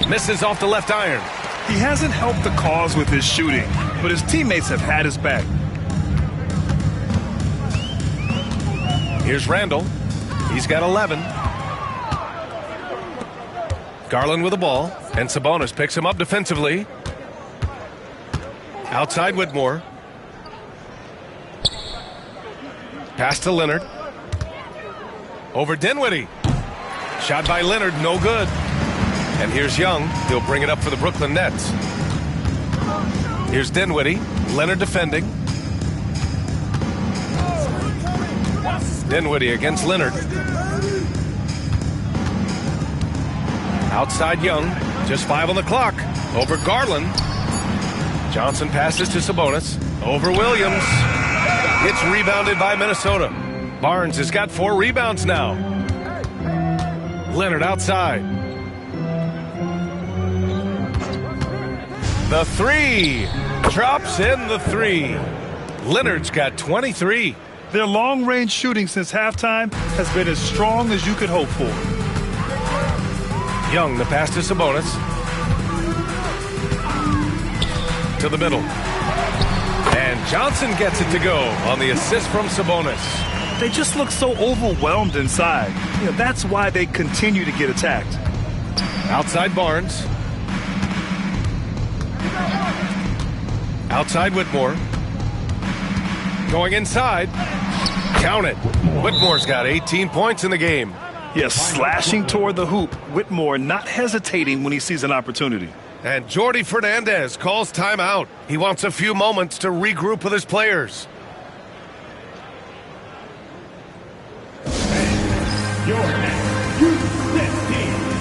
Misses off the left iron. He hasn't helped the cause with his shooting, but his teammates have had his back. Here's Randall. He's got 11. Garland with the ball, and Sabonis picks him up defensively. Outside Whitmore. Pass to Leonard. Over Dinwiddie. Shot by Leonard, no good. And here's Young. He'll bring it up for the Brooklyn Nets. Here's Dinwiddie. Leonard defending. Dinwiddie against Leonard. Outside Young. Just 5 on the clock. Over Garland. Johnson passes to Sabonis. Over Williams. It's rebounded by Minnesota. Barnes has got 4 rebounds now. Leonard outside. The 3. Drops in the 3. Leonard's got 23. Their long-range shooting since halftime has been as strong as you could hope for. Young, the pass to Sabonis. To the middle. And Johnson gets it to go on the assist from Sabonis. They just look so overwhelmed inside. That's why they continue to get attacked. Outside Barnes. Outside Whitmore. Going inside. Count it. Whitmore's got 18 points in the game. Yes, slashing toward the hoop. Whitmore not hesitating when he sees an opportunity. And Jordi Fernandez calls timeout. He wants a few moments to regroup with his players. Your next U16 team.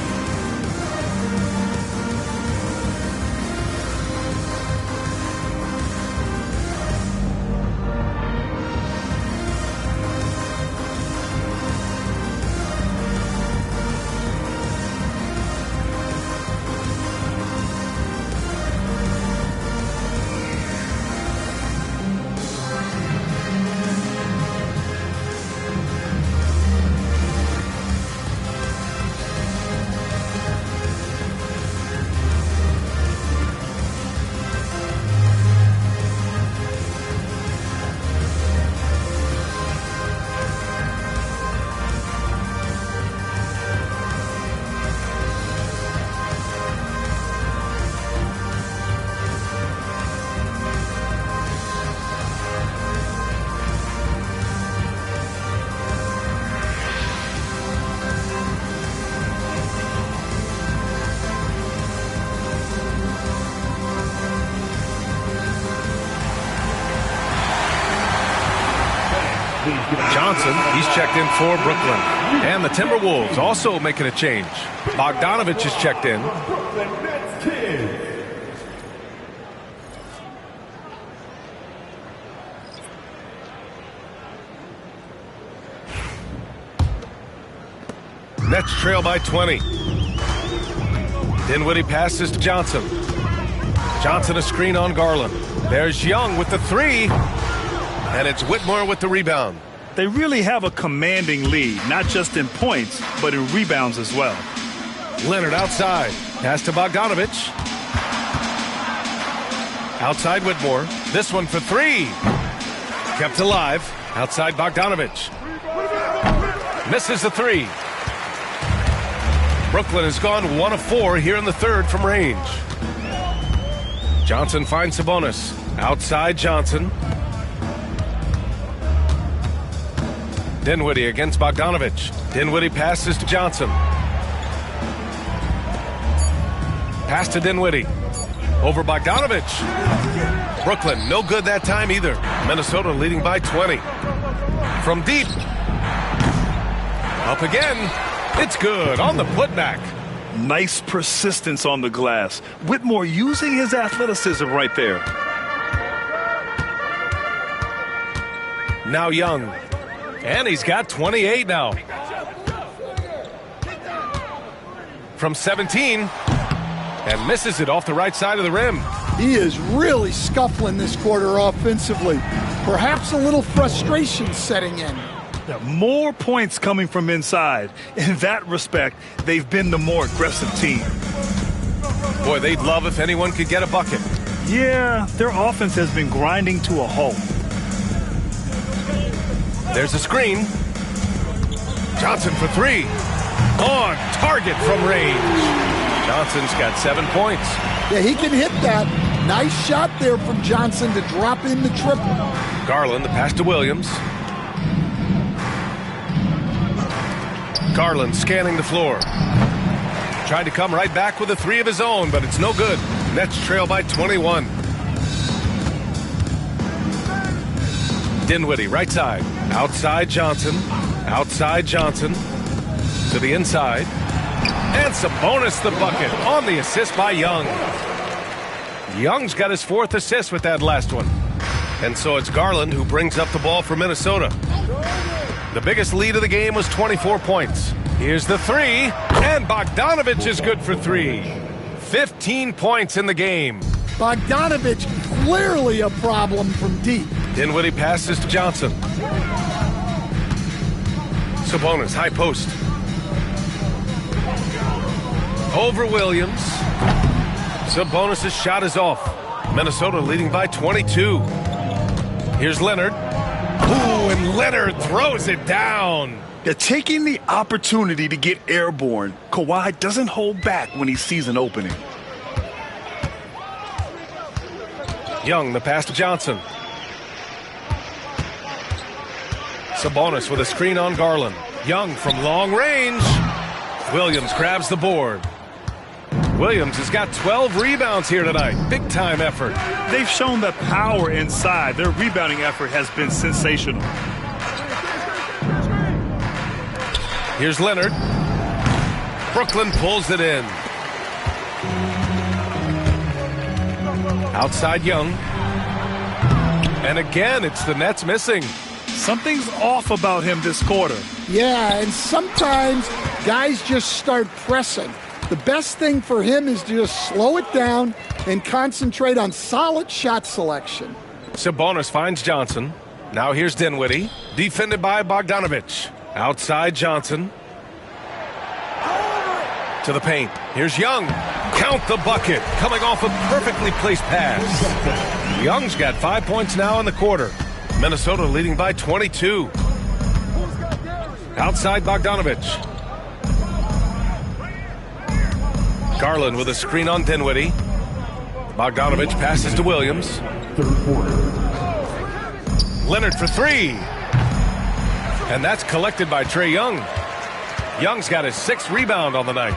Johnson, he's checked in for Brooklyn. And the Timberwolves also making a change. Bogdanovich is checked in. Brooklyn Nets kids. Nets trail by 20. Dinwiddie passes to Johnson. Johnson a screen on Garland. There's Young with the 3. And it's Whitmore with the rebound. They really have a commanding lead, not just in points, but in rebounds as well. Leonard outside. Pass to Bogdanovich. Outside Whitmore. This one for 3. Kept alive. Outside Bogdanovich. Misses the 3. Brooklyn has gone 1 of 4 here in the third from range. Johnson finds Sabonis. Outside Johnson. Dinwiddie against Bogdanovich. Dinwiddie passes to Johnson. Pass to Dinwiddie. Over Bogdanovich. Brooklyn, no good that time either. Minnesota leading by 20. From deep. Up again. It's good on the putback. Nice persistence on the glass. Whitmore using his athleticism right there. Now Young. And he's got 28 now. From 17. And misses it off the right side of the rim. He is really scuffling this quarter offensively. Perhaps a little frustration setting in. More points coming from inside. In that respect, they've been the more aggressive team. Boy, they'd love if anyone could get a bucket. Yeah, their offense has been grinding to a halt. There's a screen. Johnson for 3. On target from range. Johnson's got 7 points. Yeah, he can hit that. Nice shot there from Johnson to drop in the triple. Garland, the pass to Williams. Garland scanning the floor. Tried to come right back with a three of his own, but it's no good. Nets trail by 21. Dinwiddie, right side. Outside Johnson. Outside Johnson. To the inside. And Sabonis the bucket on the assist by Young. Young's got his 4th assist with that last one. And so it's Garland who brings up the ball for Minnesota. The biggest lead of the game was 24 points. Here's the three, and Bogdanovich is good for 3. 15 points in the game. Bogdanovich clearly a problem from deep. Dinwiddie passes to Johnson. Sabonis, high post. Over Williams. Sabonis' shot is off. Minnesota leading by 22. Here's Leonard. Ooh, and Leonard throws it down. They're taking the opportunity to get airborne. Kawhi doesn't hold back when he sees an opening. Young, the pass to Johnson. Sabonis with a screen on Garland. Young from long range. Williams grabs the board. Williams has got 12 rebounds here tonight. Big time effort. They've shown the power inside. Their rebounding effort has been sensational. Here's Leonard. Brooklyn pulls it in. Outside Young. And again, it's the Nets missing. Something's off about him this quarter. Yeah, and sometimes guys just start pressing. The best thing for him is to just slow it down and concentrate on solid shot selection. Sabonis finds Johnson. Now here's Dinwiddie, defended by Bogdanovich. Outside Johnson. To the paint. Here's Young. Count the bucket. Coming off a perfectly placed pass. Young's got 5 points now in the quarter. Minnesota leading by 22. Outside Bogdanovich. Garland with a screen on Dinwiddie. Bogdanovich passes to Williams. Third quarter. Leonard for 3. And that's collected by Trae Young. Young's got his 6th rebound on the night.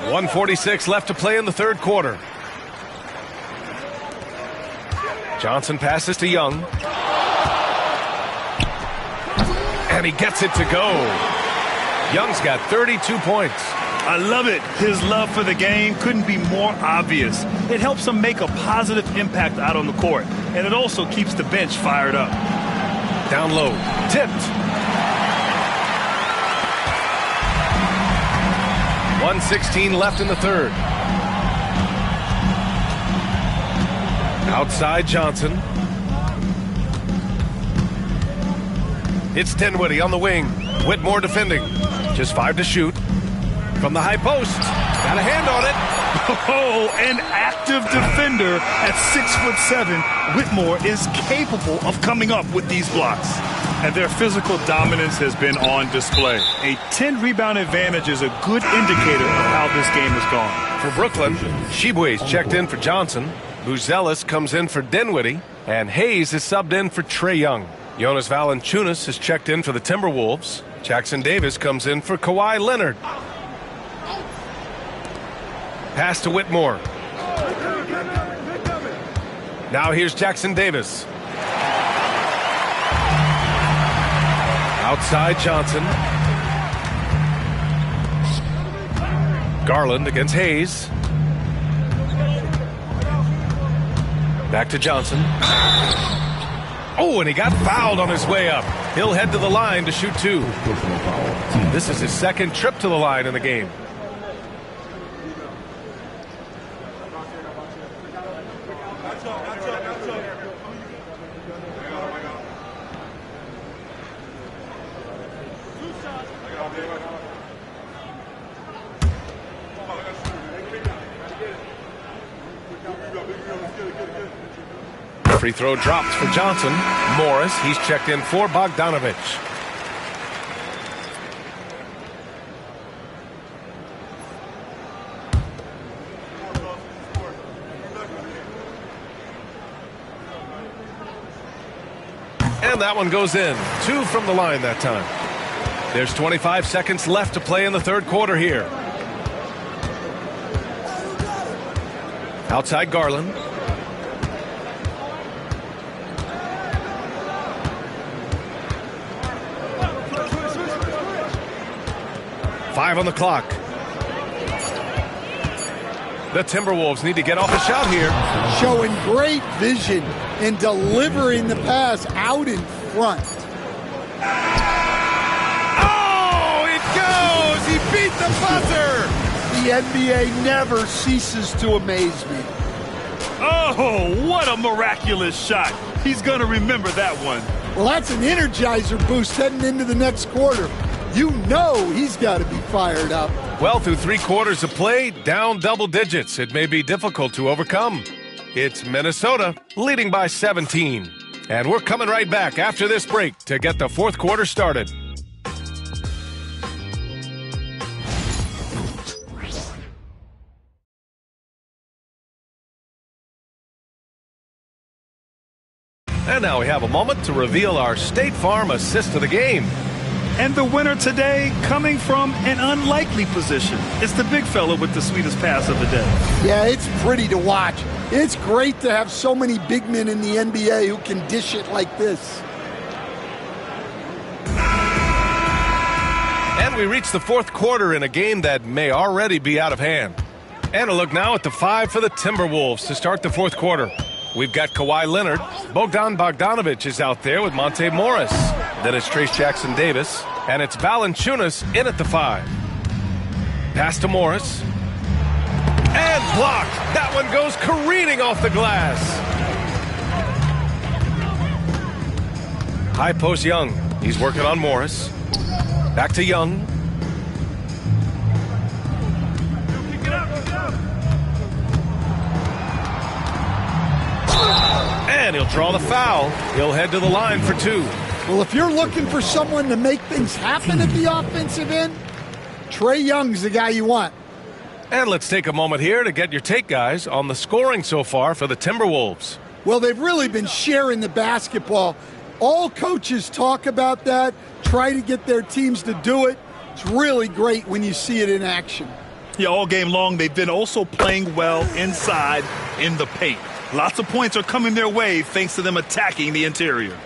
1:46 left to play in the third quarter. Johnson passes to Young. And he gets it to go. Young's got 32 points. I love it. His love for the game couldn't be more obvious. It helps him make a positive impact out on the court, and it also keeps the bench fired up. Down low. Tipped. 1:16 left in the third. Outside Johnson. It's Dinwiddie on the wing. Whitmore defending. Just 5 to shoot. From the high post. Got a hand on it. Oh, an active defender at 6'7". Whitmore is capable of coming up with these blocks. And their physical dominance has been on display. A 10-rebound advantage is a good indicator of how this game has gone. For Brooklyn, Tshiebwe's checked in for Johnson. Buzelis comes in for Dinwiddie. And Hayes is subbed in for Trae Young. Jonas Valanciunas is checked in for the Timberwolves. Jackson Davis comes in for Kawhi Leonard. Pass to Whitmore. Now here's Jackson Davis. Outside Johnson. Garland against Hayes. Back to Johnson. Oh, and he got fouled on his way up. He'll head to the line to shoot 2. This is his 2nd trip to the line in the game. Free throw drops for Johnson. Morris, he's checked in for Bogdanovich. And that one goes in. 2 from the line that time. There's 25 seconds left to play in the third quarter here. Outside Garland. Five on the clock. The Timberwolves need to get off a shot here. Showing great vision and delivering the pass out in front. Oh, it goes! He beat the buzzer! The NBA never ceases to amaze me. Oh, what a miraculous shot. He's going to remember that one. Well, that's an energizer boost heading into the next quarter. You know he's got to be fired up. Well, through 3 quarters of play, down double digits. It may be difficult to overcome. It's Minnesota leading by 17. And we're coming right back after this break to get the fourth quarter started. And now we have a moment to reveal our State Farm assist of the game. And the winner today coming from an unlikely position. It's the big fella with the sweetest pass of the day. Yeah, it's pretty to watch. It's great to have so many big men in the NBA who can dish it like this. And we reach the fourth quarter in a game that may already be out of hand. And a look now at the 5 for the Timberwolves to start the fourth quarter. We've got Kawhi Leonard. Bogdan Bogdanovic is out there with Monte Morris. Then it's Trayce Jackson-Davis. And it's Valanciunas in at the 5. Pass to Morris. And blocked. That one goes careening off the glass. High post Young. He's working on Morris. Back to Young. And he'll draw the foul. He'll head to the line for 2. Well, if you're looking for someone to make things happen at the offensive end, Trae Young's the guy you want. And let's take a moment here to get your take, guys, on the scoring so far for the Timberwolves. Well, they've really been sharing the basketball. All coaches talk about that, try to get their teams to do it. It's really great when you see it in action. Yeah, all game long, they've been also playing well inside in the paint. Lots of points are coming their way thanks to them attacking the interior.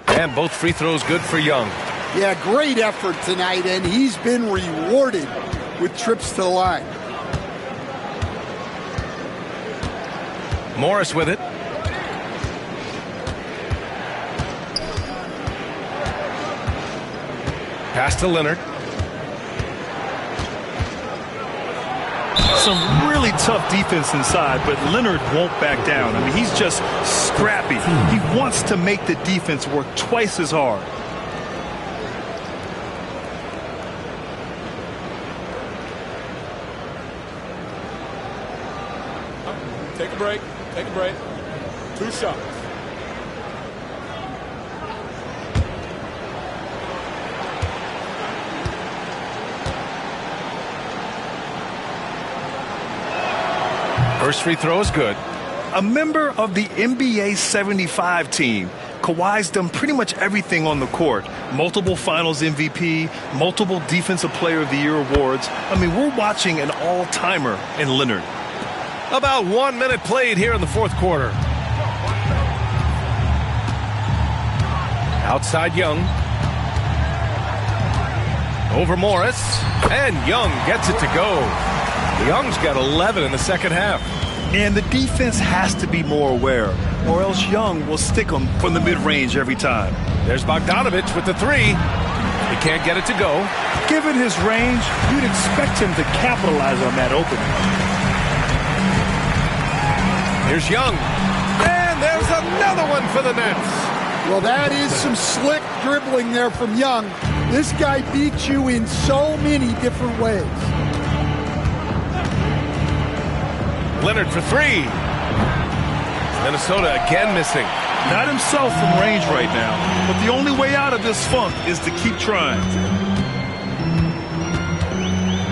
And both free throws good for Young. Yeah, great effort tonight, and he's been rewarded with trips to the line. Morris with it. Pass to Leonard. Some really tough defense inside, but Leonard won't back down. I mean, he's just scrappy. He wants to make the defense work twice as hard. Take a break. Take a break. 2 shots. First free throw is good. A member of the NBA 75 team, Kawhi's done pretty much everything on the court. Multiple Finals MVP, multiple Defensive Player of the Year awards. I mean, we're watching an all-timer in Leonard. About 1 minute played here in the fourth quarter. Outside Young. Over Morris. And Young gets it to go. Young's got 11 in the second half. And the defense has to be more aware, or else Young will stick them from the mid-range every time. There's Bogdanovic with the 3. He can't get it to go. Given his range, you'd expect him to capitalize on that opening. Here's Young. And there's another one for the Nets. Well, that is some slick dribbling there from Young. This guy beats you in so many different ways. Leonard for 3. Minnesota again missing. Not himself from range right now, but the only way out of this funk is to keep trying.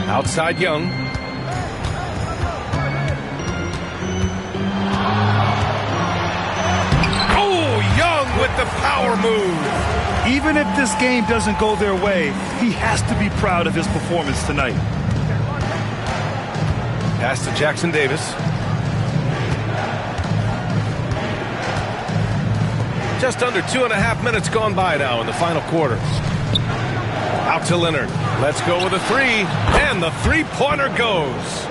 Outside Young. Oh, Young with the power move. Even if this game doesn't go their way, he has to be proud of his performance tonight. Pass to Jackson Davis. Just under 2.5 minutes gone by now in the final quarter. Out to Leonard. Let's go with a three. And the three-pointer goes.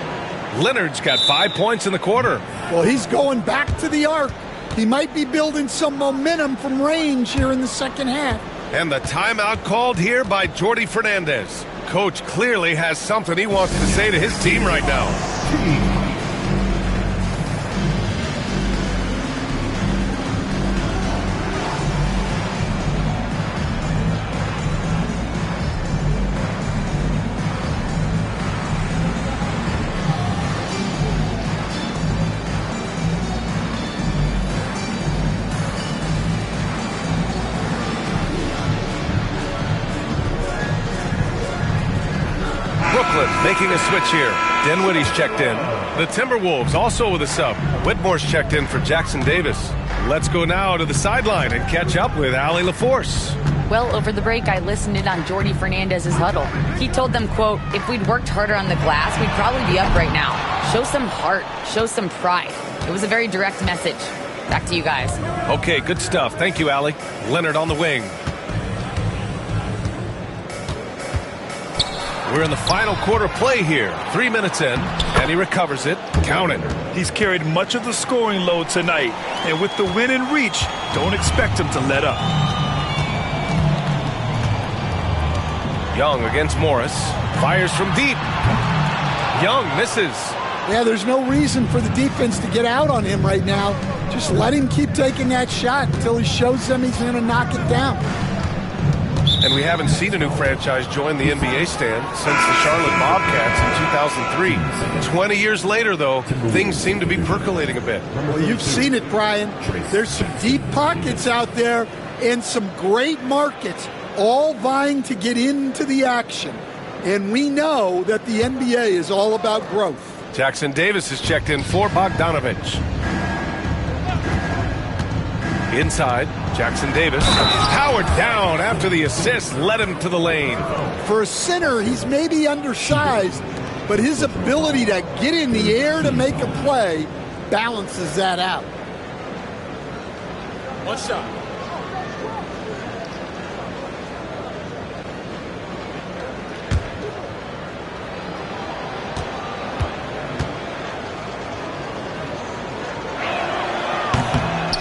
Leonard's got 5 points in the quarter. Well, he's going back to the arc. He might be building some momentum from range here in the second half. And the timeout called here by Jordi Fernandez. Coach clearly has something he wants to say to his team right now. Making a switch here. Dinwiddie's checked in. The Timberwolves also with a sub. Whitmore's checked in for Jackson Davis. Let's go now to the sideline and catch up with Allie LaForce. Well, over the break, I listened in on Jordi Fernandez's huddle. He told them, quote, if we'd worked harder on the glass, we'd probably be up right now. Show some heart. Show some pride. It was a very direct message. Back to you guys. Okay, good stuff. Thank you, Allie. Leonard on the wing. We're in the final quarter play here. 3 minutes in, and he recovers it. Count it. He's carried much of the scoring load tonight, and with the win in reach, don't expect him to let up. Young against Morris. Fires from deep. Young misses. Yeah, there's no reason for the defense to get out on him right now. Just let him keep taking that shot until he shows them he's going to knock it down. And we haven't seen a new franchise join the NBA stand since the Charlotte Bobcats in 2003. 20 years later, though, things seem to be percolating a bit. Well, you've seen it, Brian. There's some deep pockets out there and some great markets all vying to get into the action. And we know that the NBA is all about growth. Jackson Davis is checked in for Bogdanovich. Inside, Jackson Davis. Powered down after the assist led him to the lane. For a center, he's maybe undersized, but his ability to get in the air to make a play balances that out. One shot.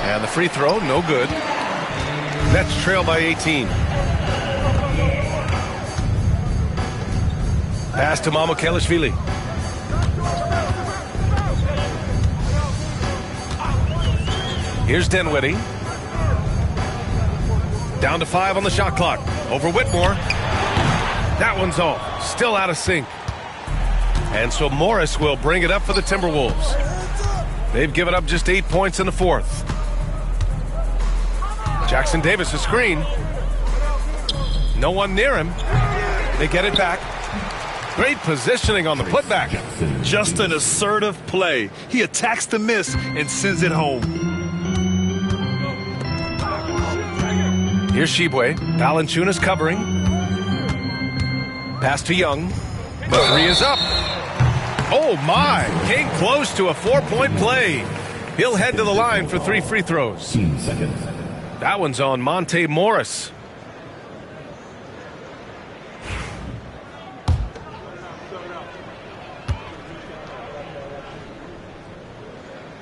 And the free throw, no good. Nets trail by 18. Pass to Mamukelashvili. Here's Dinwiddie. Down to 5 on the shot clock. Over Whitmore. That one's off. Still out of sync. And so Morris will bring it up for the Timberwolves. They've given up just 8 points in the fourth. Jackson Davis, a screen. No one near him. They get it back. Great positioning on the putback. Just an assertive play. He attacks the miss and sends it home. Here's Shibwe. Valanciunas covering. Pass to Young. The three is up. Oh, my. Came close to a 4-point play. He'll head to the line for 3 free throws. 15 seconds. That one's on Monte Morris.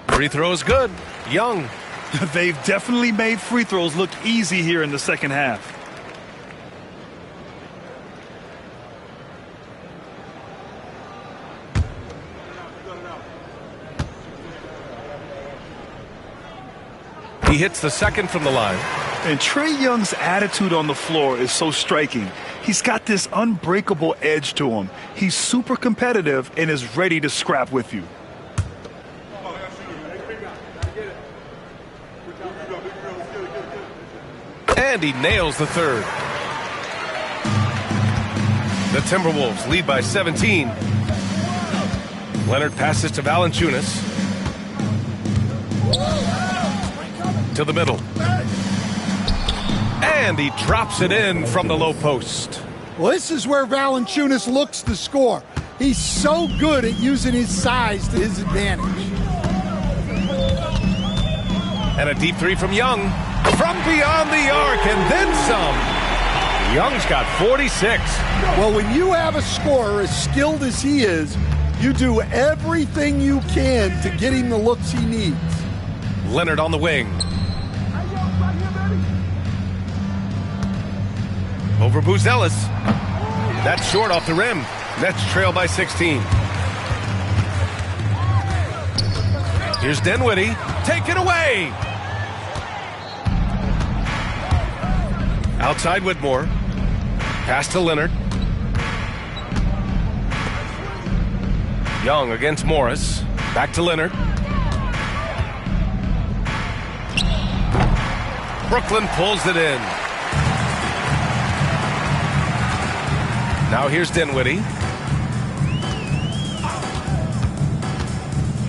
Free throw is good. Young. They've definitely made free throws look easy here in the second half. He hits the second from the line. And Trae Young's attitude on the floor is so striking. He's got this unbreakable edge to him. He's super competitive and is ready to scrap with you. And he nails the third. The Timberwolves lead by 17. Leonard passes to Valanciunas. To the middle. And he drops it in from the low post. Well, this is where Valanciunas looks to score. He's so good at using his size to his advantage. And a deep three from Young. From beyond the arc, and then some. Young's got 46. Well, when you have a scorer as skilled as he is, you do everything you can to get him the looks he needs. Leonard on the wing. Over Buzelis. That's short off the rim. Nets trail by 16. Here's Dinwiddie. Take it away. Outside Whitmore. Pass to Leonard. Young against Morris. Back to Leonard. Brooklyn pulls it in. Now here's Dinwiddie.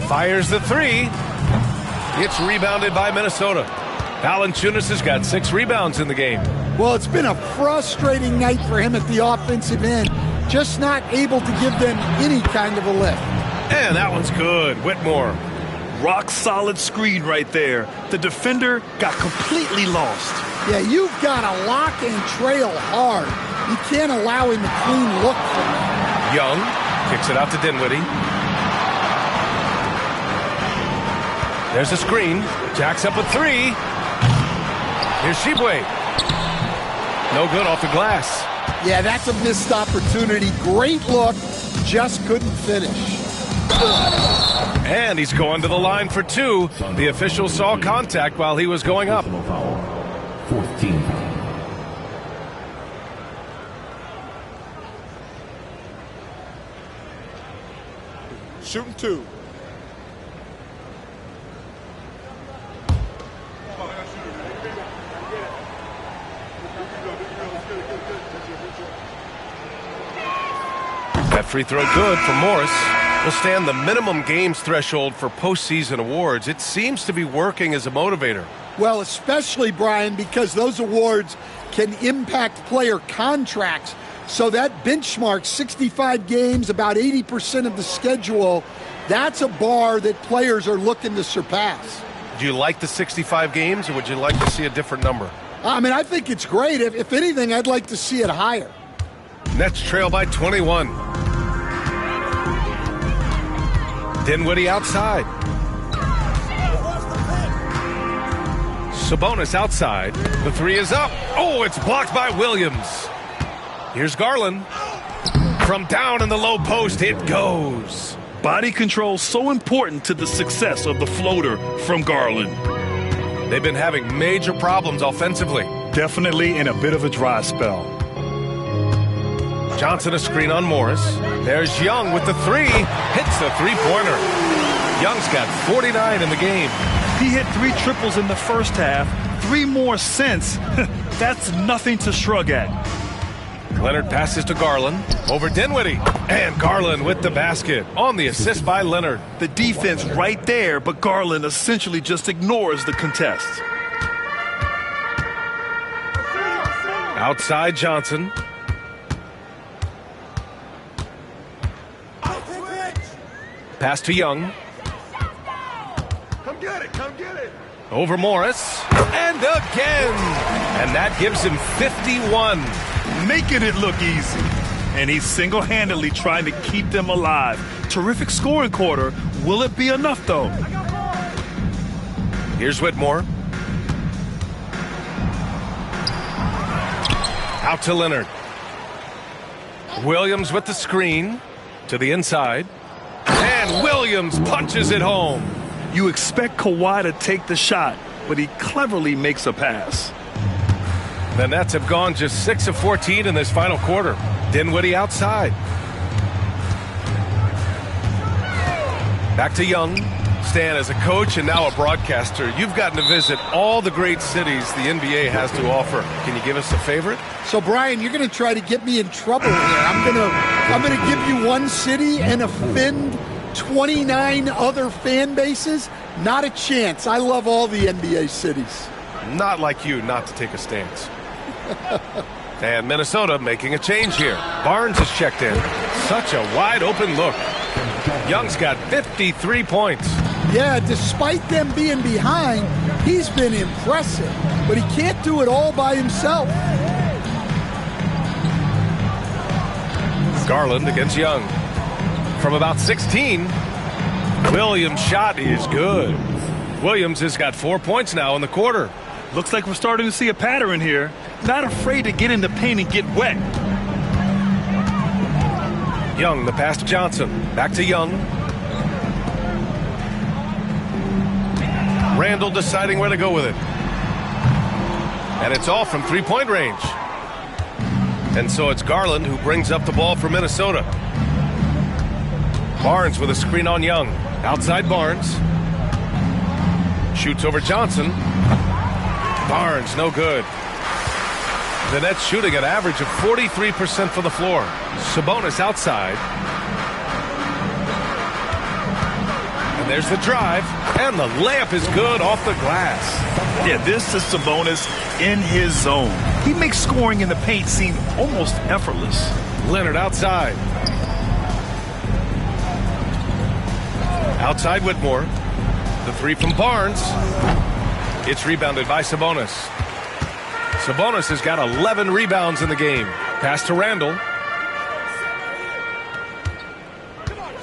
Fires the three. It's rebounded by Minnesota. Valanciunas has got 6 rebounds in the game. Well, it's been a frustrating night for him at the offensive end. Just not able to give them any kind of a lift. And that one's good. Whitmore. Rock solid screen right there. The defender got completely lost. Yeah, you've got to lock and trail hard. You can't allow him a clean look for him. Young kicks it out to Dinwiddie. There's a screen. Jacks up a 3. Here's Shibwe. No good off the glass. Yeah, that's a missed opportunity. Great look. Just couldn't finish. And he's going to the line for 2. The official saw contact while he was going up. 14. Shooting 2. That free throw good for Morris. Will stand the minimum games threshold for postseason awards. It seems to be working as a motivator. Well, especially, Brian, because those awards can impact player contracts. So that benchmark, 65 games, about 80% of the schedule, that's a bar that players are looking to surpass. Do you like the 65 games, or would you like to see a different number? I mean, I think it's great. If anything, I'd like to see it higher. Nets trail by 21. Dinwiddie outside. Sabonis outside. The 3 is up. Oh, it's blocked by Williams. Here's Garland. From down in the low post, it goes. Body control so important to the success of the floater from Garland. They've been having major problems offensively. Definitely in a bit of a dry spell. Johnson a screen on Morris. There's Young with the 3. Hits the three-pointer. Young's got 49 in the game. He hit 3 triples in the first half. 3 more since. That's nothing to shrug at. Leonard passes to Garland. Over Dinwiddie. And Garland with the basket. On the assist by Leonard. The defense right there, but Garland essentially just ignores the contest. Outside Johnson. Pass to Young. Come get it. Come get it. Over Morris. And again. And that gives him 51. Making it look easy. And he's single-handedly trying to keep them alive. Terrific scoring quarter. Will it be enough, though? Here's Whitmore. Out to Leonard. Williams with the screen. To the inside. And Williams punches it home. You expect Kawhi to take the shot, but he cleverly makes a pass. The Nets have gone just 6 of 14 in this final quarter. Dinwiddie outside. Back to Young. Stan, as a coach and now a broadcaster, you've gotten to visit all the great cities the NBA has to offer. Can you give us a favorite? So, Brian, you're going to try to get me in trouble here. I'm going to give you one city and offend 29 other fan bases. Not a chance. I love all the NBA cities. Not like you not to take a stance. And Minnesota making a change here. Barnes is checked in. Such a wide open look. Young's got 53 points. Yeah, despite them being behind, he's been impressive. But he can't do it all by himself. Garland against Young. From about 16, Williams' shot is good. Williams has got 4 points now in the quarter. Looks like we're starting to see a pattern here. Not afraid to get in the paint and get wet. Young, the pass to Johnson. Back to Young. Randall deciding where to go with it. And it's all from three-point range. And so it's Garland who brings up the ball for Minnesota. Barnes with a screen on Young. Outside Barnes. Shoots over Johnson. Barnes, no good. The Nets shooting an average of 43% for the floor. Sabonis outside. And there's the drive. And the layup is good off the glass. Yeah, this is Sabonis in his zone. He makes scoring in the paint seem almost effortless. Leonard outside. Outside Whitmore. The three from Barnes. It's rebounded by Sabonis. Sabonis has got 11 rebounds in the game. Pass to Randall.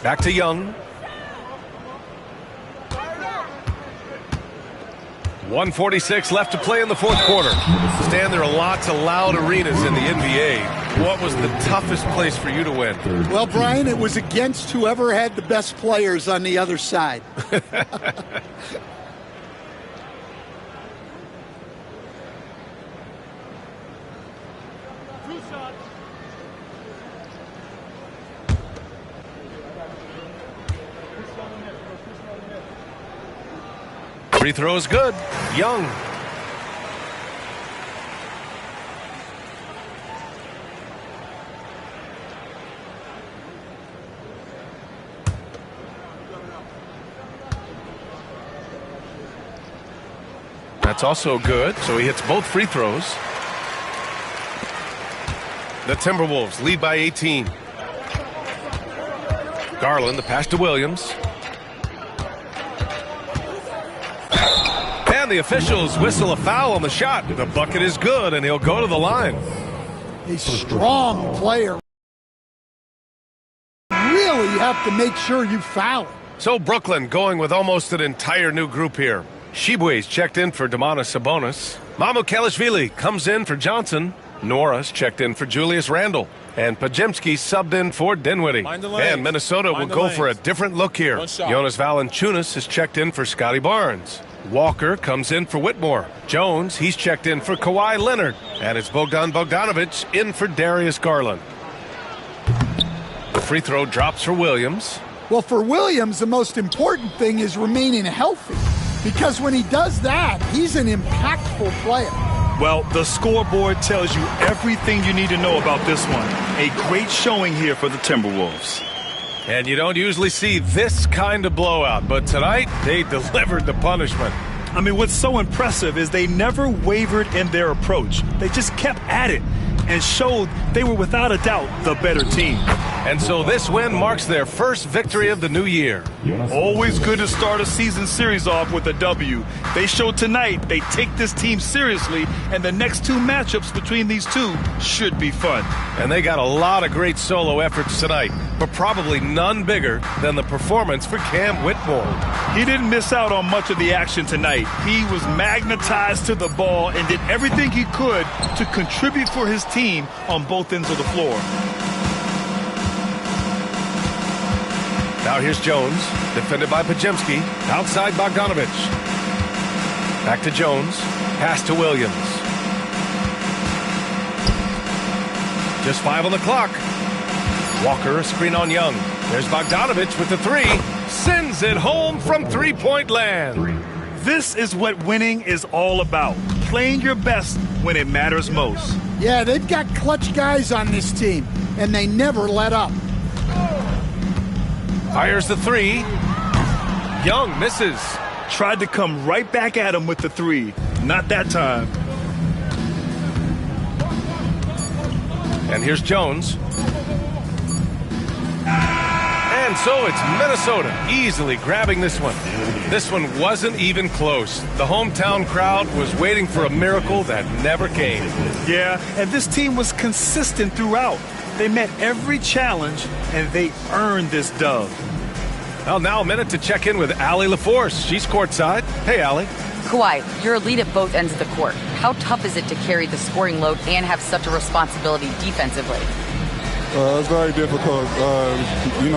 Back to Young. 1:46 left to play in the fourth quarter. Stan, there are lots of loud arenas in the NBA. What was the toughest place for you to win? Well, Brian, it was against whoever had the best players on the other side. Free throw is good. Young. That's also good. So he hits both free throws. The Timberwolves lead by 18. Garland, the pass to Williams. And the officials whistle a foul on the shot. The bucket is good, and he'll go to the line. A strong player. Really have to make sure you foul him. So Brooklyn going with almost an entire new group here. Shibwe's checked in for Domantas Sabonis. Mamukelashvili comes in for Johnson. Norris checked in for Julius Randle. And Pajemski subbed in for Dinwiddie. And Minnesota will go for a different look here. Jonas Valanciunas is checked in for Scotty Barnes. Walker comes in for Whitmore. Jones, he's checked in for Kawhi Leonard. And it's Bogdan Bogdanovic in for Darius Garland. The free throw drops for Williams. Well, for Williams, the most important thing is remaining healthy. Because when he does that, he's an impactful player. Well, the scoreboard tells you everything you need to know about this one. A great showing here for the Timberwolves. And you don't usually see this kind of blowout, but tonight they delivered the punishment. I mean, what's so impressive is they never wavered in their approach. They just kept at it and showed they were without a doubt the better team. And so this win marks their first victory of the new year. Always good to start a season series off with a W. They showed tonight they take this team seriously, and the next two matchups between these two should be fun. And they got a lot of great solo efforts tonight, but probably none bigger than the performance for Cam Whitmore. He didn't miss out on much of the action tonight. He was magnetized to the ball and did everything he could to contribute for his team on both ends of the floor. Now here's Jones, defended by Pajemski, outside Bogdanovic. Back to Jones, pass to Williams. Just 5 on the clock. Walker, a screen on Young. There's Bogdanovic with the three. sends it home from three-point land. This is what winning is all about. Playing your best when it matters most. Yeah, they've got clutch guys on this team, and they never let up. Fires the three. Young misses. Tried to come right back at him with the three. Not that time. And here's Jones. And so it's Minnesota easily grabbing this one. This one wasn't even close. The hometown crowd was waiting for a miracle that never came. Yeah, and this team was consistent throughout. They met every challenge, and they earned this dub. Well, now a minute to check in with Allie LaForce. She's courtside. Hey, Allie. Kawhi, you're a lead at both ends of the court. How tough is it to carry the scoring load and have such a responsibility defensively? It's very difficult.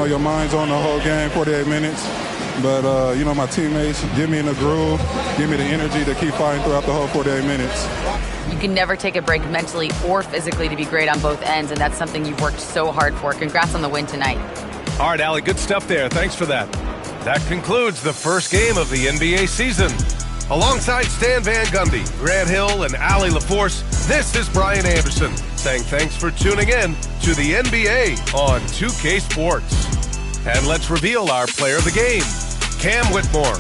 Your mind's on the whole game, 48 minutes. But, my teammates get me in the groove, give me the energy to keep fighting throughout the whole 48 minutes. You can never take a break mentally or physically to be great on both ends, and that's something you've worked so hard for. Congrats on the win tonight. All right, Allie, good stuff there. Thanks for that. That concludes the first game of the NBA season. Alongside Stan Van Gundy, Grant Hill, and Allie LaForce, this is Brian Anderson saying thanks for tuning in to the NBA on 2K Sports. And let's reveal our player of the game, Cam Whitmore.